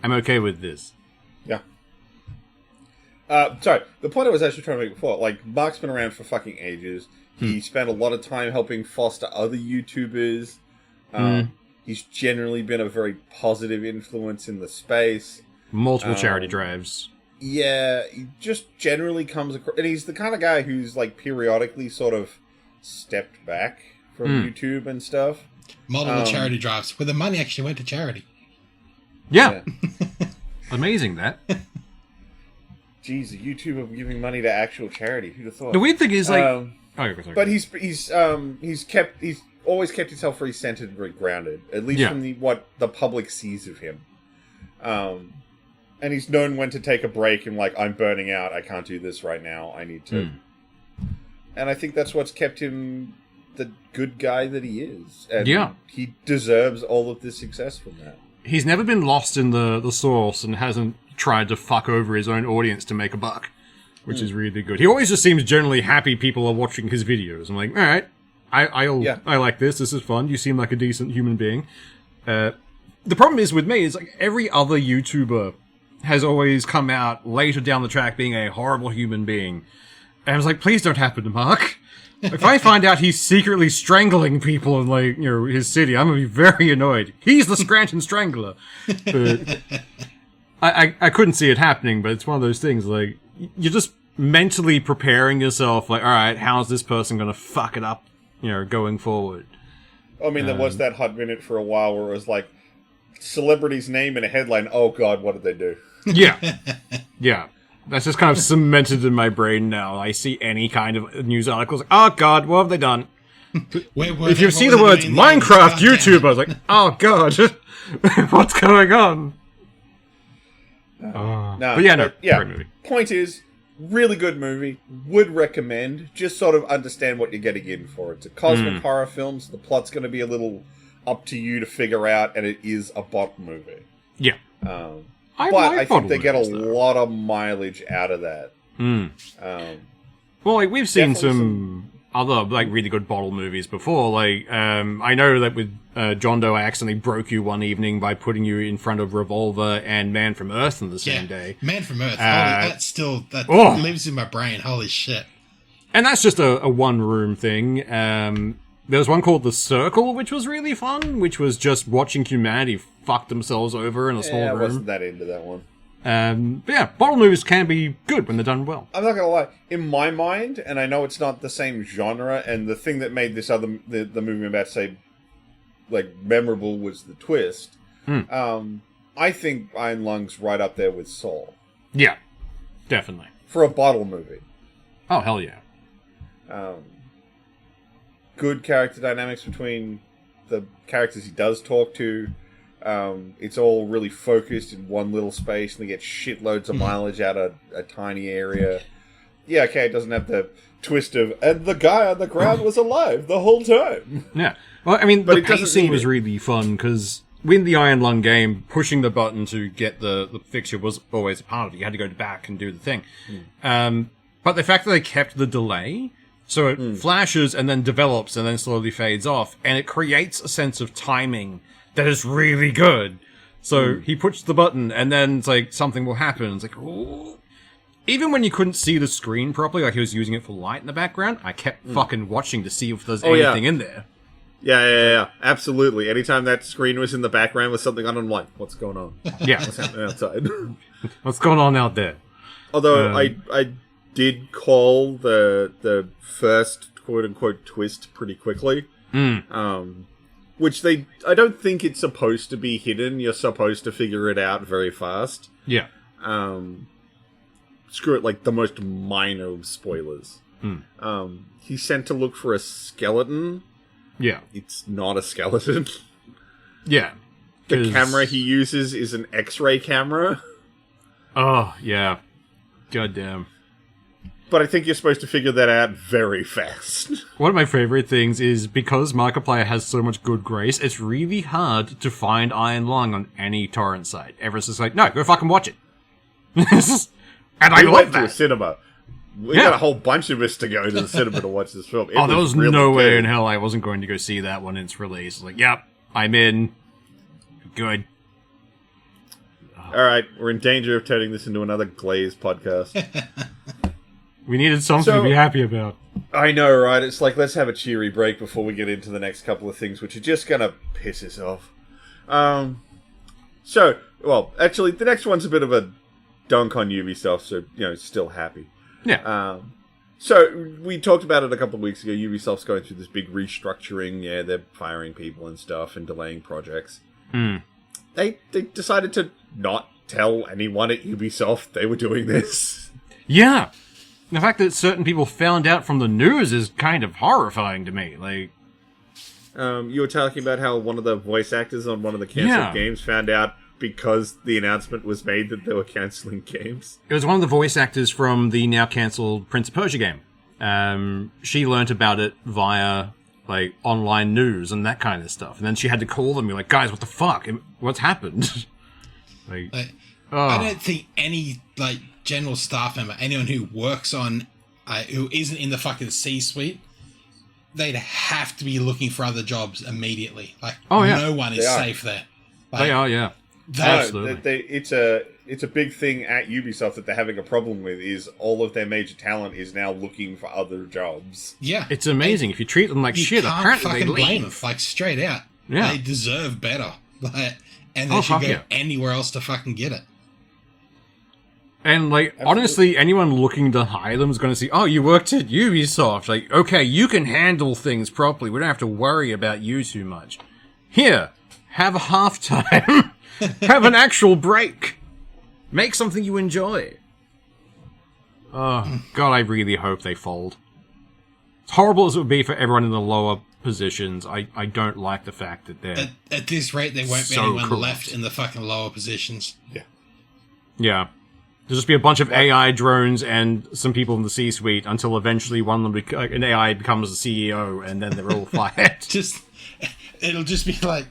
I'm okay with this. Yeah. Sorry, the point I was actually trying to make before, like, Mark's been around for fucking ages. He spent a lot of time helping foster other YouTubers. He's generally been a very positive influence in the space. Multiple charity drives. Yeah, he just generally comes across... And he's the kind of guy who's, like, periodically sort of stepped back from YouTube and stuff. Multiple charity drives, where the money actually went to charity. Yeah. Amazing, that. Jeez, a YouTuber giving money to actual charity. Who'd have thought? The weird thing is, like... but he's always kept himself very centered and very grounded, at least from what the public sees of him. And he's known when to take a break and like, I'm burning out, I can't do this right now, I need to. And I think that's what's kept him the good guy that he is. And he deserves all of the success from that. He's never been lost in the source and hasn't tried to fuck over his own audience to make a buck, which is really good. He always just seems generally happy people are watching his videos. I'm like, all right. I like this. This is fun. You seem like a decent human being. The problem is with me is like every other YouTuber has always come out later down the track being a horrible human being. And I was like, please don't happen to Mark. If I find out he's secretly strangling people in, like, his city, I'm going to be very annoyed. He's the Scranton Strangler. But I couldn't see it happening, but it's one of those things, like, you're just mentally preparing yourself, like, all right, how's this person going to fuck it up, going forward? I mean, there was that hot minute for a while where it was like, celebrity's name in a headline, oh god, what did they do? Yeah. Yeah. That's just kind of cemented in my brain now. I see any kind of news articles, like, oh god, what have they done? If you see the words Minecraft YouTube, I was like, oh god, what's going on? Great movie. Point is, really good movie. Would recommend. Just sort of understand what you're getting in for. It's a cosmic horror film, so the plot's going to be a little up to you to figure out, and it is a bot movie. Yeah. But I think they get a lot of mileage out of that. Well, like, we've seen some other, like, really good bottle movies before. Like, I know that with John Doe, I accidentally broke you one evening by putting you in front of Revolver and Man from Earth on the same day. Man from Earth. That lives in my brain. Holy shit. And that's just a one-room thing. There was one called The Circle, which was really fun, which was just watching humanity fuck themselves over in a small room. I wasn't that into that one. But yeah, bottle movies can be good when they're done well. I'm not gonna lie. In my mind, and I know it's not the same genre, and the thing that made this the movie I'm about to say, like, memorable was the twist. I think Iron Lung's right up there with Saw. Yeah, definitely. For a bottle movie. Oh, hell yeah. Good character dynamics between the characters he does talk to. It's all really focused in one little space, and they get shitloads of mileage out of a tiny area. Yeah, okay, it doesn't have the twist of, and the guy on the ground was alive the whole time. Yeah. Well, I mean, the pacing was really fun, because in the Iron Lung game, pushing the button to get the fixture was always a part of it. You had to go back and do the thing. But the fact that they kept the delay, so it flashes and then develops and then slowly fades off, and it creates a sense of timing that is really good. So he pushes the button, and then it's like something will happen. It's like, ooh. Even when you couldn't see the screen properly, like he was using it for light in the background, I kept fucking watching to see if there's anything in there. Yeah, absolutely. Anytime that screen was in the background with something on, I'm like, what's going on? Yeah. What's happening outside? What's going on out there? Although I did call the first quote-unquote twist pretty quickly. Which I don't think it's supposed to be hidden. You're supposed to figure it out very fast. Yeah. Screw it, like the most minor of spoilers. He's sent to look for a skeleton. Yeah. It's not a skeleton. Yeah. The camera he uses is an X-ray camera. Oh, yeah. Goddamn. But I think you're supposed to figure that out very fast. One of my favorite things is, because Markiplier has so much good grace, it's really hard to find Iron Lung on any torrent site. Everyone's just like, no, go fucking watch it. And I love that. To a cinema. We got a whole bunch of us to go to the cinema to watch this film. There was really no way in hell I wasn't going to go see that when it's released. Like, yep, I'm in. Good. Alright, we're in danger of turning this into another Glaze podcast. We needed something to be happy about. I know, right? It's like, let's have a cheery break before we get into the next couple of things, which are just going to piss us off. Actually, the next one's a bit of a dunk on Ubisoft, so, still happy. Yeah. So, we talked about it a couple of weeks ago. Ubisoft's going through this big restructuring. Yeah, they're firing people and stuff and delaying projects. They decided to not tell anyone at Ubisoft they were doing this. Yeah. The fact that certain people found out from the news is kind of horrifying to me. Like, you were talking about how one of the voice actors on one of the cancelled games found out because the announcement was made that they were cancelling games. It was one of the voice actors from the now cancelled Prince of Persia game. She learnt about it via, like, online news and that kind of stuff. And then she had to call them and be like, guys, what the fuck? What's happened? I don't think any, like, general staff member, anyone who works on, who isn't in the fucking C-suite, they'd have to be looking for other jobs immediately. Like, no one is safe there. Like, they are, yeah. Absolutely. It's a big thing at Ubisoft that they're having a problem with. Is all of their major talent is now looking for other jobs. Yeah, it's amazing. If you treat them like shit, apparently they blame leave. them, like straight out. Yeah, they deserve better. And they should go anywhere else to fucking get it. And, like, honestly, anyone looking to hire them is going to see, oh, you worked at Ubisoft. Like, okay, you can handle things properly. We don't have to worry about you too much. Here, have a halftime. Have an actual break. Make something you enjoy. Oh, God, I really hope they fold. As horrible as it would be for everyone in the lower positions, I don't like the fact that they're... At this rate, there won't be anyone left in the fucking lower positions. Yeah. Yeah. There'll just be a bunch of AI drones and some people in the C-suite until eventually one of them, an AI becomes the CEO, and then they're all fired. It'll just be like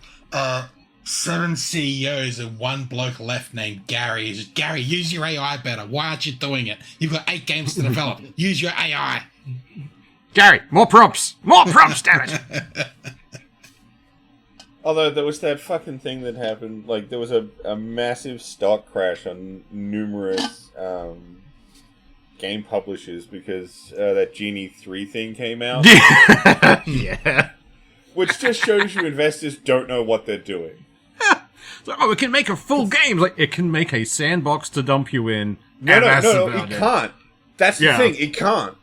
7 CEOs and one bloke left named Gary. He's just, Gary, use your AI better. Why aren't you doing it? You've got 8 games to develop. Use your AI. Gary, more prompts! More prompts, damn it! Although there was that fucking thing that happened, like there was a massive stock crash on numerous game publishers because that Genie 3 thing came out. Yeah. Which just shows you investors don't know what they're doing. Oh, it can make a full game. Like, it can make a sandbox to dump you in. No, it can't. That's the thing, it can't.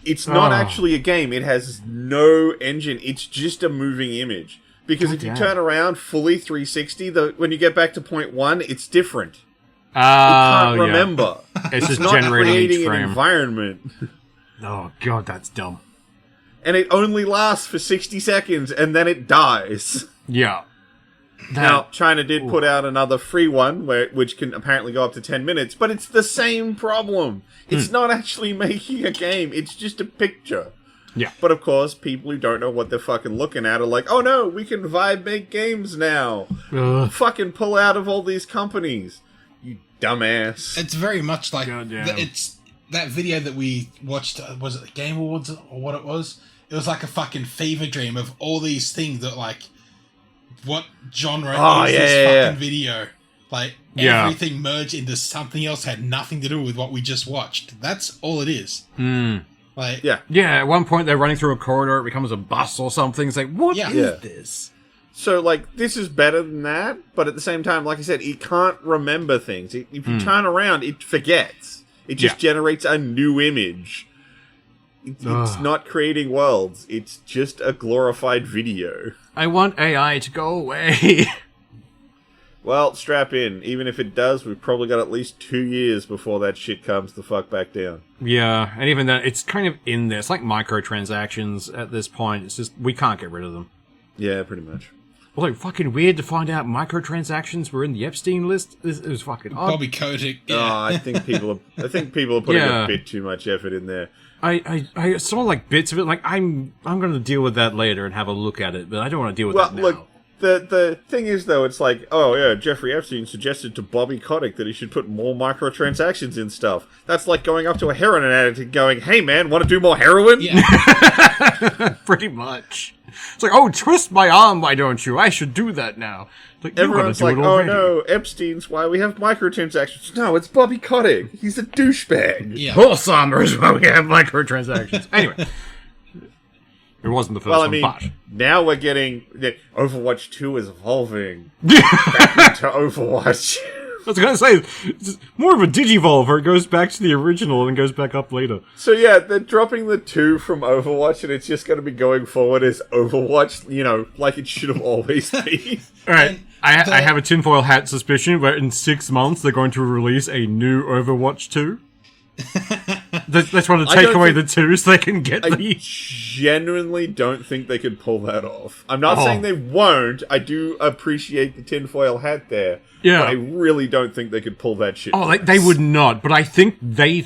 It's not actually a game. It has no engine. It's just a moving image. Because if you turn around fully 360, when you get back to point 1, it's different. You can't remember. It's just not generating creating each frame. an environment. Oh, God, that's dumb. And it only lasts for 60 seconds, and then it dies. Yeah. Now, China did put out another free one, which can apparently go up to 10 minutes, but it's the same problem. It's not actually making a game, it's just a picture. Yeah. But of course, people who don't know what they're fucking looking at are like, oh no, we can Vibe make games now. Fucking pull out of all these companies. You dumbass. It's very much like, it's that video that we watched, was it the Game Awards or what it was? It was like a fucking fever dream of all these things that like, what genre is this fucking video? Like, everything merged into something else had nothing to do with what we just watched. That's all it is. Like, at one point they're running through a corridor, it becomes a bus or something. It's like, what is this? So, like, this is better than that, but at the same time, like I said, it can't remember things. If you turn around, it forgets. It just generates a new image. It's not creating worlds. It's just a glorified video. I want AI to go away. Well, strap in. Even if it does, we've probably got at least 2 years before that shit comes the fuck back down. Yeah, and even then, it's kind of in there. It's like microtransactions at this point. It's just, we can't get rid of them. Yeah, pretty much. Although, fucking weird to find out microtransactions were in the Epstein list. It was fucking odd. Bobby Kotick. Yeah. Oh, I think people are putting a bit too much effort in there. I saw like bits of it. Like I'm going to deal with that later and have a look at it, but I don't want to deal with that now. Look, the thing is though, it's like, oh yeah, Jeffrey Epstein suggested to Bobby Kotick that he should put more microtransactions in stuff. That's like going up to a heroin addict and going, "Hey man, want to do more heroin?" Yeah. Pretty much. It's like, oh, twist my arm, why don't you? I should do that now. Like, everyone's like, oh no, Epstein's why we have microtransactions. No, it's Bobby Kotick. He's a douchebag. Yeah. Horse armor is why we have microtransactions. Anyway. It wasn't the first one, but... now we're getting... Overwatch 2 is evolving. Back into Overwatch. I was going to say, it's more of a digivolver. It goes back to the original and goes back up later. So yeah, they're dropping the 2 from Overwatch, and it's just going to be going forward as Overwatch, like it should have always been. Alright, I have a tinfoil hat suspicion where in 6 months they're going to release a new Overwatch 2. They just want to take away the 2 so they can get the... I genuinely don't think they could pull that off. I'm not saying they won't. I do appreciate the tinfoil hat there. Yeah. But I really don't think they could pull that shit. Oh, they would not, but I think they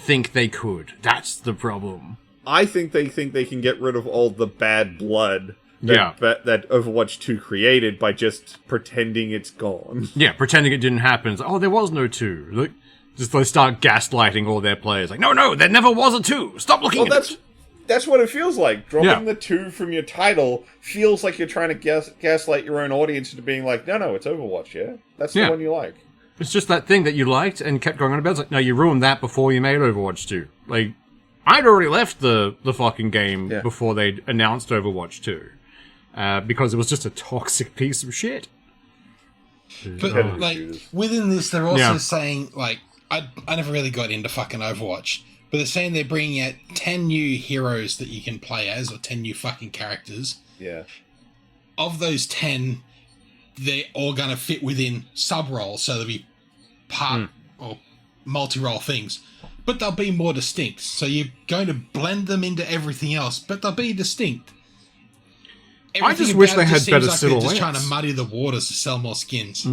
could. That's the problem. I think they can get rid of all the bad blood that Overwatch 2 created by just pretending it's gone. Yeah, pretending it didn't happen. It's like, oh, there was no 2. Like, just they start gaslighting all their players. Like, no, there never was a 2. Stop looking at it. That's what it feels like. Dropping the 2 from your title feels like you're trying to gaslight your own audience into being like, no, it's Overwatch, yeah? That's the one you like. It's just that thing that you liked and kept going on about. It's like, no, you ruined that before you made Overwatch 2. Like, I'd already left the fucking game before they'd announced Overwatch 2. Because it was just a toxic piece of shit. But, within this, they're also saying, I never really got into fucking Overwatch, but they're saying they're bringing out 10 new heroes that you can play as, or 10 new fucking characters. Yeah. Of those 10, they're all going to fit within sub-roles, so they'll be part or multi-role things. But they'll be more distinct, so you're going to blend them into everything else, but they'll be distinct. I just wish they had better silhouettes. They're just trying to muddy the waters to sell more skins.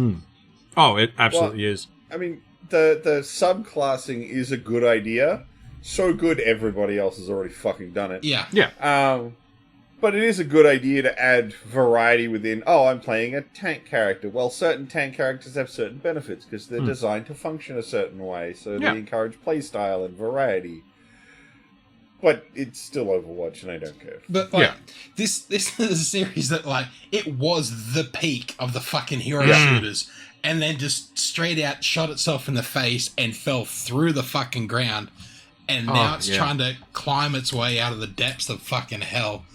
Oh, it absolutely is. I mean, the subclassing is a good idea. So good, everybody else has already fucking done it. Yeah. But it is a good idea to add variety within, I'm playing a tank character. Well, certain tank characters have certain benefits because they're designed to function a certain way, so they encourage playstyle and variety. But it's still Overwatch, and I don't care. But, this is a series that, it was the peak of the fucking hero shooters, and then just straight out shot itself in the face and fell through the fucking ground, and now it's trying to climb its way out of the depths of fucking hell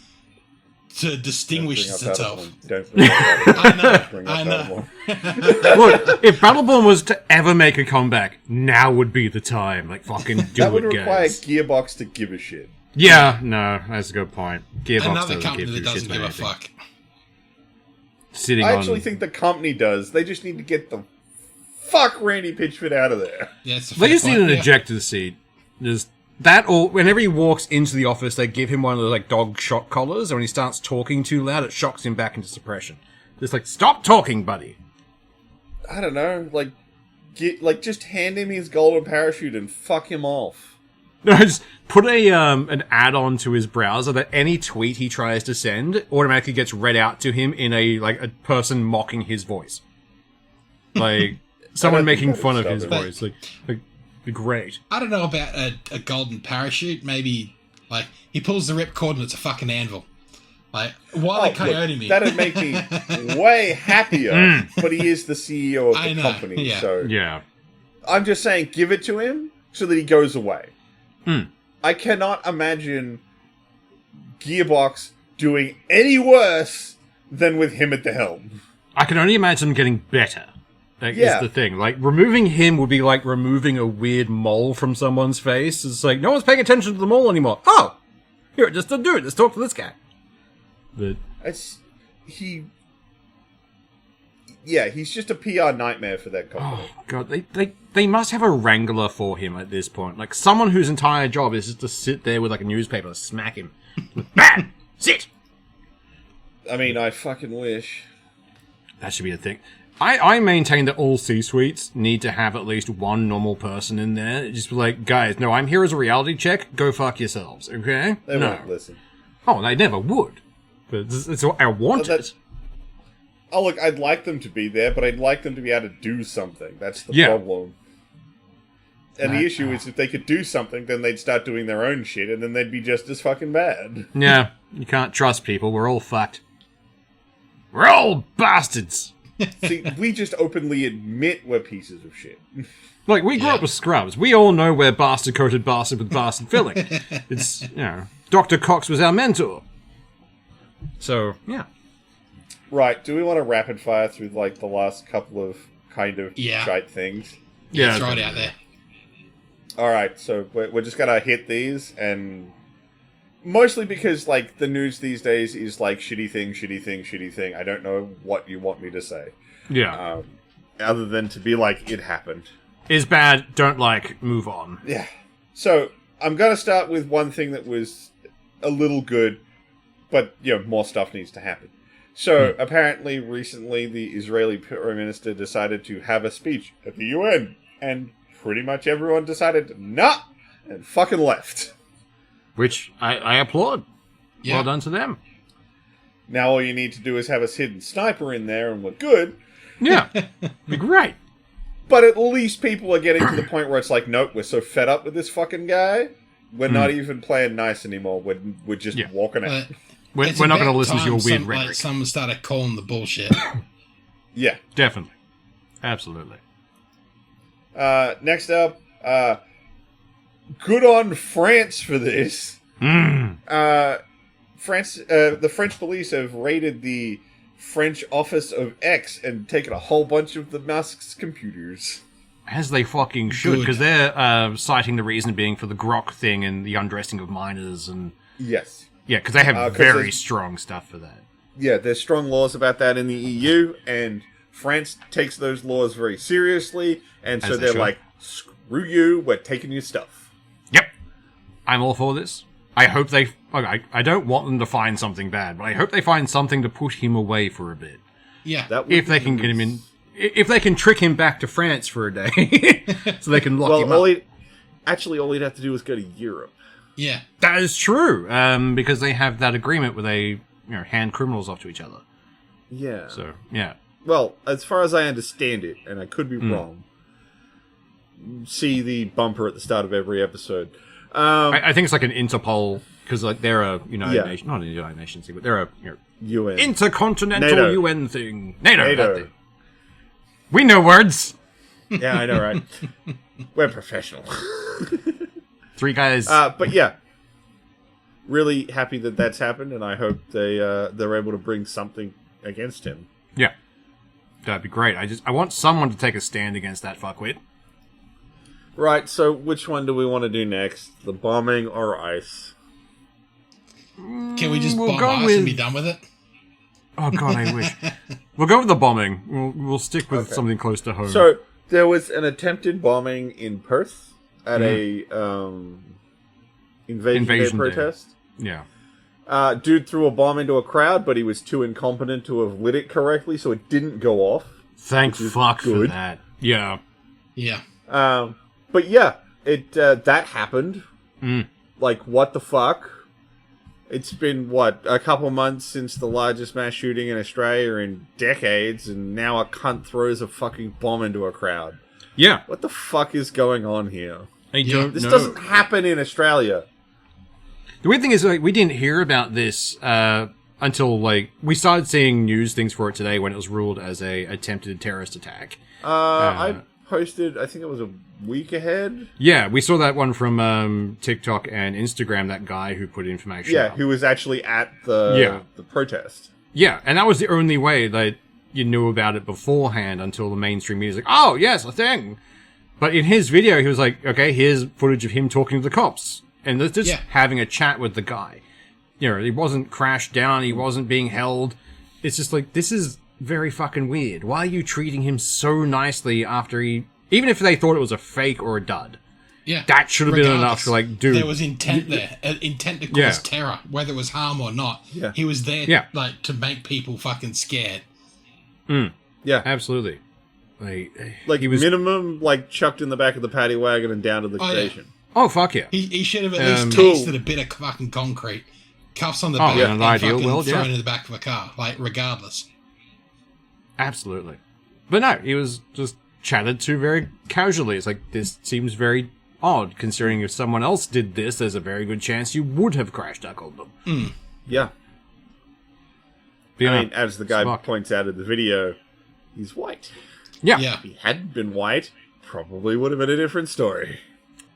to distinguish itself. Don't bring up I know. Look, if Battleborn was to ever make a comeback, now would be the time. Fucking do it, guys. That would require Gearbox to give a shit. Yeah, no, that's a good point. Gearbox Another company that doesn't give a fuck. I actually think the company does. They just need to get the fuck Randy Pitchford out of there. Yeah, they just need an ejector seat. There's that, or whenever he walks into the office, they give him one of those dog shock collars, and when he starts talking too loud, it shocks him back into suppression. Just stop talking, buddy. I don't know, just hand him his golden parachute and fuck him off. No, just put an add-on to his browser that any tweet he tries to send automatically gets read out to him in a person mocking his voice. Someone making fun of his voice. Great. I don't know about a golden parachute. Maybe, he pulls the ripcord and it's a fucking anvil. Why are they coyoting me? That'd make me way happier, but he is the CEO of the company, so... Yeah. I'm just saying, give it to him so that he goes away. I cannot imagine Gearbox doing any worse than with him at the helm. I can only imagine them getting better. Is the thing. Removing him would be like removing a weird mole from someone's face. It's no one's paying attention to the mole anymore. Oh! Here, just do it. Let's talk to this guy. But... he's just a PR nightmare for that company. Oh, God. They must have a wrangler for him at this point. Someone whose entire job is just to sit there with, a newspaper and smack him. Bam! Sit! I mean, I fucking wish. That should be a thing. I maintain that all C-suites need to have at least one normal person in there. Just be guys, no, I'm here as a reality check. Go fuck yourselves, okay? They won't listen. Oh, they never would. But it's what I wanted. Oh, look, I'd like them to be there, but I'd like them to be able to do something. That's the problem. And the issue is if they could do something, then they'd start doing their own shit, and then they'd be just as fucking bad. Yeah, you can't trust people. We're all fucked. We're all bastards. See, we just openly admit we're pieces of shit. We grew up with scrubs. We all know we're bastard-coated bastard with bastard filling. It's, Dr. Cox was our mentor. So, yeah. Right, do we want to rapid fire through, the last couple of kind of shite things? Yeah, throw it out there. Alright, so we're just gonna hit these, and... Mostly because, the news these days is, shitty thing, shitty thing, shitty thing. I don't know what you want me to say. Yeah. Other than to be it happened. Is bad, don't move on. Yeah. So, I'm gonna start with one thing that was a little good, but, more stuff needs to happen. So, apparently, recently, the Israeli Prime Minister decided to have a speech at the UN, and pretty much everyone decided, nah, and fucking left. Which I applaud. Yeah. Well done to them. Now all you need to do is have a hidden sniper in there and we're good. Yeah. Be great. But at least people are getting to the point where it's nope, we're so fed up with this fucking guy. we're not even playing nice anymore. We're just walking out. We're not going to listen to your weird rhetoric. Someone started calling the bullshit. Yeah. Definitely. Absolutely. Next up, good on France for this. France, the French police have raided the French office of X and taken a whole bunch of the Musk's computers. As they fucking should, because they're citing the reason being for the grok thing and the undressing of minors and... Yes. Yeah, because they have very strong stuff for that. Yeah, there's strong laws about that in the EU, and France takes those laws very seriously, and so they're like, screw you, we're taking your stuff. Yep. I'm all for this. I hope they... I don't want them to find something bad, but I hope they find something to put him away for a bit. Yeah. If they can get him in... If they can trick him back to France for a day, so they can lock him up. All he'd have to do is go to Europe. Yeah. That is true, because they have that agreement where they hand criminals off to each other. Yeah. So, yeah. Well, as far as I understand it, and I could be wrong, see the bumper at the start of every episode. I think it's like an Interpol, because like they're a United Nations, not a United Nations thing, but they're a UN. Intercontinental NATO. UN thing. NATO. That thing. We know words. Yeah, I know, right? We're professional. 3 guys. But yeah, really happy that that's happened, and I hope they're able to bring something against him. Yeah, that'd be great. I want someone to take a stand against that fuckwit. Right. So, which one do we want to do next? The bombing or ice? Can we just bomb ice and be done with it? Oh god, I wish. We'll go with the bombing. We'll stick with something close to home. So there was an attempted bombing in Perth at a Invasion Day protest. Yeah. Dude threw a bomb into a crowd, but he was too incompetent to have lit it correctly, so it didn't go off. Thank fuck for that. Yeah. Yeah. But yeah, that happened. Like, what the fuck? It's been, a couple months since the largest mass shooting in Australia in decades, and now a cunt throws a fucking bomb into a crowd. Yeah. What the fuck is going on here? I don't know. This doesn't happen in Australia. The weird thing is, like, we didn't hear about this until, like, we started seeing news things for it today when it was ruled as a attempted terrorist attack. I posted, I think it was a week ahead. Yeah, we saw that one from TikTok and Instagram, that guy who put information up. Who was actually at the protest. Yeah, and that was the only way that you knew about it beforehand until the mainstream media's like, oh, yes, a thing. But in his video, he was like, okay, here's footage of him talking to the cops. And just having a chat with the guy. He wasn't crashed down, he wasn't being held. It's just like, this is very fucking weird. Why are you treating him so nicely after even if they thought it was a fake or a dud? Yeah. That should have been enough to, like, dude. There was intent there. Intent to cause terror, whether it was harm or not. Yeah. He was there, like, to make people fucking scared. Yeah. Absolutely. Like, he was minimum, like, chucked in the back of the paddy wagon and down to the station. Yeah. Oh, fuck yeah. He should have at least tasted a bit of fucking concrete. Cuffs on the back and fucking thrown in the back of a car. Like, regardless. Absolutely. But no, he was just chatted to very casually. It's like, this seems very odd, considering if someone else did this, there's a very good chance you would have crash-tackled them. Yeah. But, I mean, as the guy points out in the video, he's white. Yeah. If he hadn't been white, probably would have been a different story.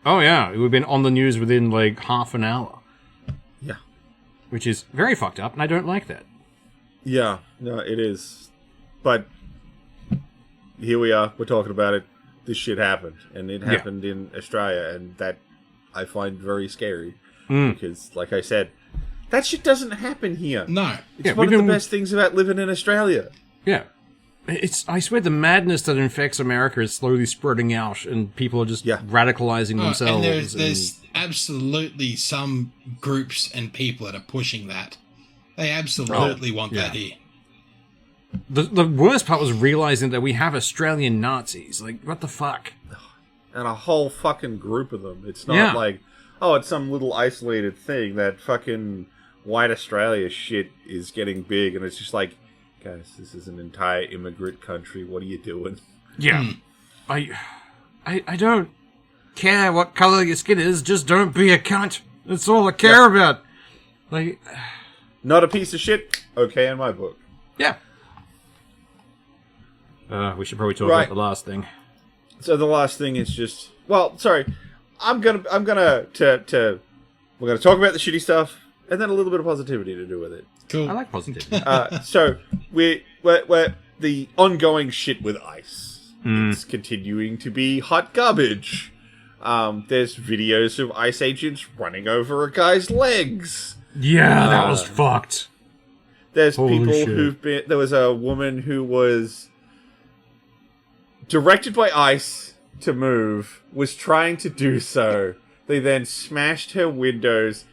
Oh, yeah. It would have been on the news within, like, half an hour. Yeah. Which is very fucked up, and I don't like that. Yeah. No, it is. But here we are. We're talking about it. This shit happened. And it happened in Australia. And that I find very scary. Because, like I said, that shit doesn't happen here. No. It's one of the best things about living in Australia. Yeah. I swear the madness that infects America is slowly spreading out, and people are just radicalizing themselves. And there's absolutely some groups and people that are pushing that. They absolutely want that here. The worst part was realizing that we have Australian Nazis. Like, what the fuck? And a whole fucking group of them. It's not like, oh, it's some little isolated thing. That fucking white Australia shit is getting big, and it's just like, guys, this is an entire immigrant country. What are you doing? Yeah. I don't... care what color your skin is, just don't be a cunt. That's all I care about. Like, not a piece of shit. Okay, in my book. Yeah. We should probably talk about the last thing. So the last thing is just, well, sorry, we're gonna talk about the shitty stuff and then a little bit of positivity to do with it. Cool. I like positivity. So we're the ongoing shit with ice. It's continuing to be hot garbage. There's videos of ice agents running over a guy's legs. Yeah, that was fucked. There's Holy people shit. who've been. There was a woman who was directed by ice to move, was trying to do so. They then smashed her windows,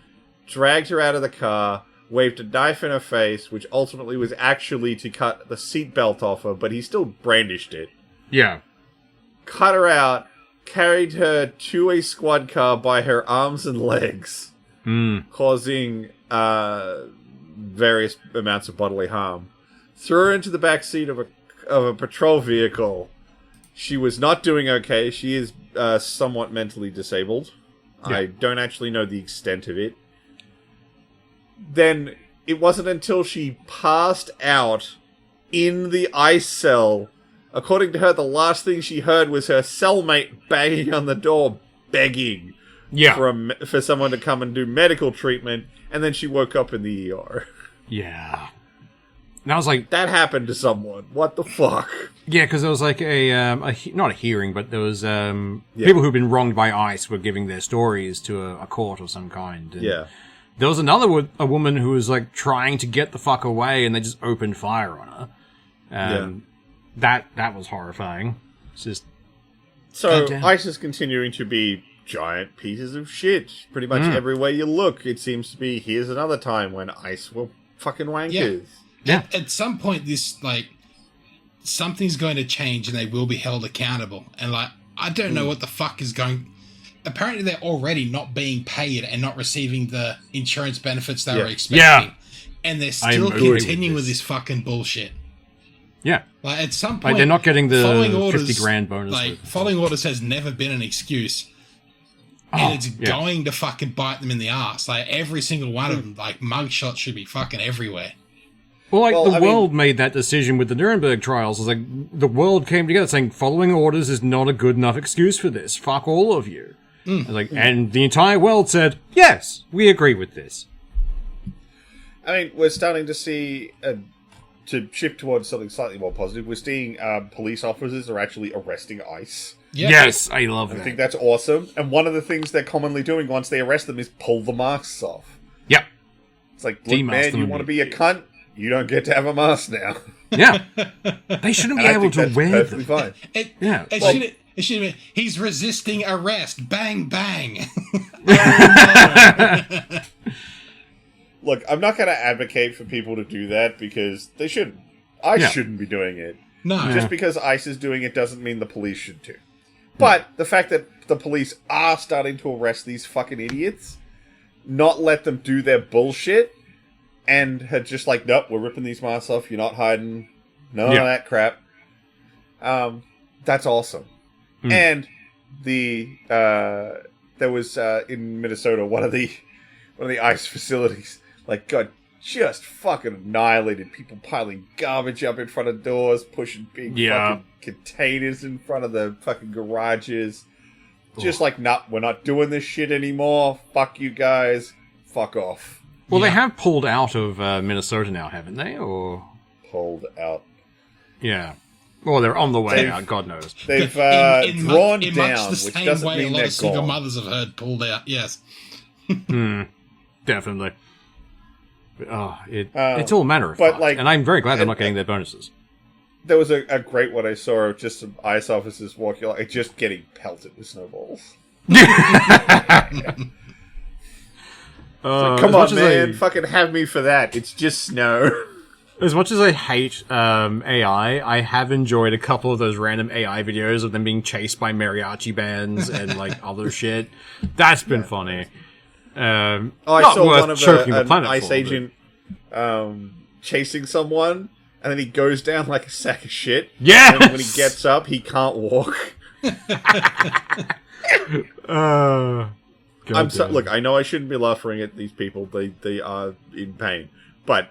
dragged her out of the car, waved a knife in her face, which ultimately was actually to cut the seatbelt off her, but he still brandished it. Yeah. Cut her out, carried her to a squad car by her arms and legs, causing various amounts of bodily harm. Threw her into the back seat of a patrol vehicle. She was not doing okay. She is somewhat mentally disabled. Yeah. I don't actually know the extent of it. Then it wasn't until she passed out in the ice cell. According to her, the last thing she heard was her cellmate banging on the door, begging for someone to come and do medical treatment, and then she woke up in the ER. Yeah. And I was like... That happened to someone. What the fuck? Yeah, because there was like not a hearing, but there was people who'd been wronged by ICE were giving their stories to a court of some kind. And there was a woman who was like trying to get the fuck away, and they just opened fire on her. That was horrifying. It's just... So, ICE is continuing to be giant pieces of shit. Pretty much everywhere you look, it seems to be, here's another time when ICE were fucking wankers. Yeah. At some point, this, like, something's going to change and they will be held accountable. And, like, I don't know what the fuck is going... Apparently, they're already not being paid and not receiving the insurance benefits they were expecting. Yeah. And they're still continuing with this fucking bullshit. Yeah. Like, at some point... Like, they're not getting the orders, 50 grand bonus. Like, following orders has never been an excuse. And it's going to fucking bite them in the ass. Like, every single one of them, like, mugshots should be fucking everywhere. Well, the world made that decision with the Nuremberg trials. It's like, the world came together saying, following orders is not a good enough excuse for this. Fuck all of you. And the entire world said, yes, we agree with this. I mean, we're starting to see, to shift towards something slightly more positive, we're seeing police officers are actually arresting ICE. Yep. Yes, I love that. I think that's awesome. And one of the things they're commonly doing once they arrest them is pull the masks off. Yep. It's like, look, man, you want to be a cunt? You don't get to have a mask now. Yeah. They shouldn't be able to wear them. Fine. It should have been, he's resisting arrest. Bang, bang. Look, I'm not going to advocate for people to do that because they shouldn't. I shouldn't be doing it. No. Just because ICE is doing it doesn't mean the police should too. But the fact that the police are starting to arrest these fucking idiots, not let them do their bullshit, and had just like, nope, we're ripping these masks off, you're not hiding, none of that crap. That's awesome. And there was in Minnesota one of the ICE facilities got just fucking annihilated. People piling garbage up in front of doors, pushing big fucking containers in front of the fucking garages. Just like, nah, we're not doing this shit anymore. Fuck you guys. Fuck off. Well, they have pulled out of Minnesota now, haven't they? Or pulled out? Yeah. Well, they're on the way out. God knows. They've drawn in down, much the which same doesn't way mean a lot they're of single gone. mothers have heard pulled out. Yes. Definitely. It's all manner of fuck. And I'm very glad they're not getting their bonuses. There was a great one I saw of just some ICE officers walking, just getting pelted with snowballs. Come on, man. Fucking have me for that. It's just snow. As much as I hate AI, I have enjoyed a couple of those random AI videos of them being chased by mariachi bands and other shit. That's been funny. I saw one of an ICE agent chasing someone, and then he goes down like a sack of shit. Yeah. And when he gets up, he can't walk. Look, I know I shouldn't be laughing at these people. They are in pain, but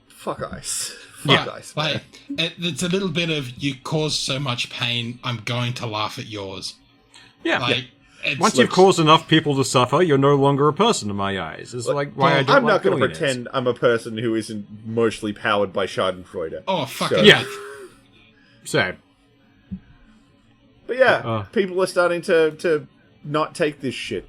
fuck ice. Fuck ice. Like, it's a little bit of you caused so much pain. I'm going to laugh at yours. Yeah. Like, once you've caused enough people to suffer, you're no longer a person in my eyes. It's like why I don't I'm like not going to billionaires. pretend I'm a person who isn't mostly powered by Schadenfreude. Oh, fucking Yeah. Same. But yeah, people are starting to not take this shit.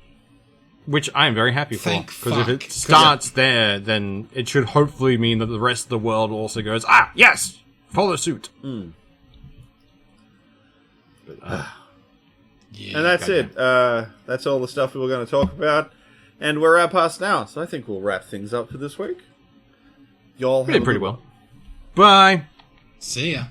Which I am very happy for. Thank Because if fuck. it starts there, then it should hopefully mean that the rest of the world also goes, yes! Follow suit. Yeah. And that's it. That's all the stuff we were going to talk about. And we're at past now, so I think we'll wrap things up for this week. Y'all We have did a pretty good well. Bye! See ya.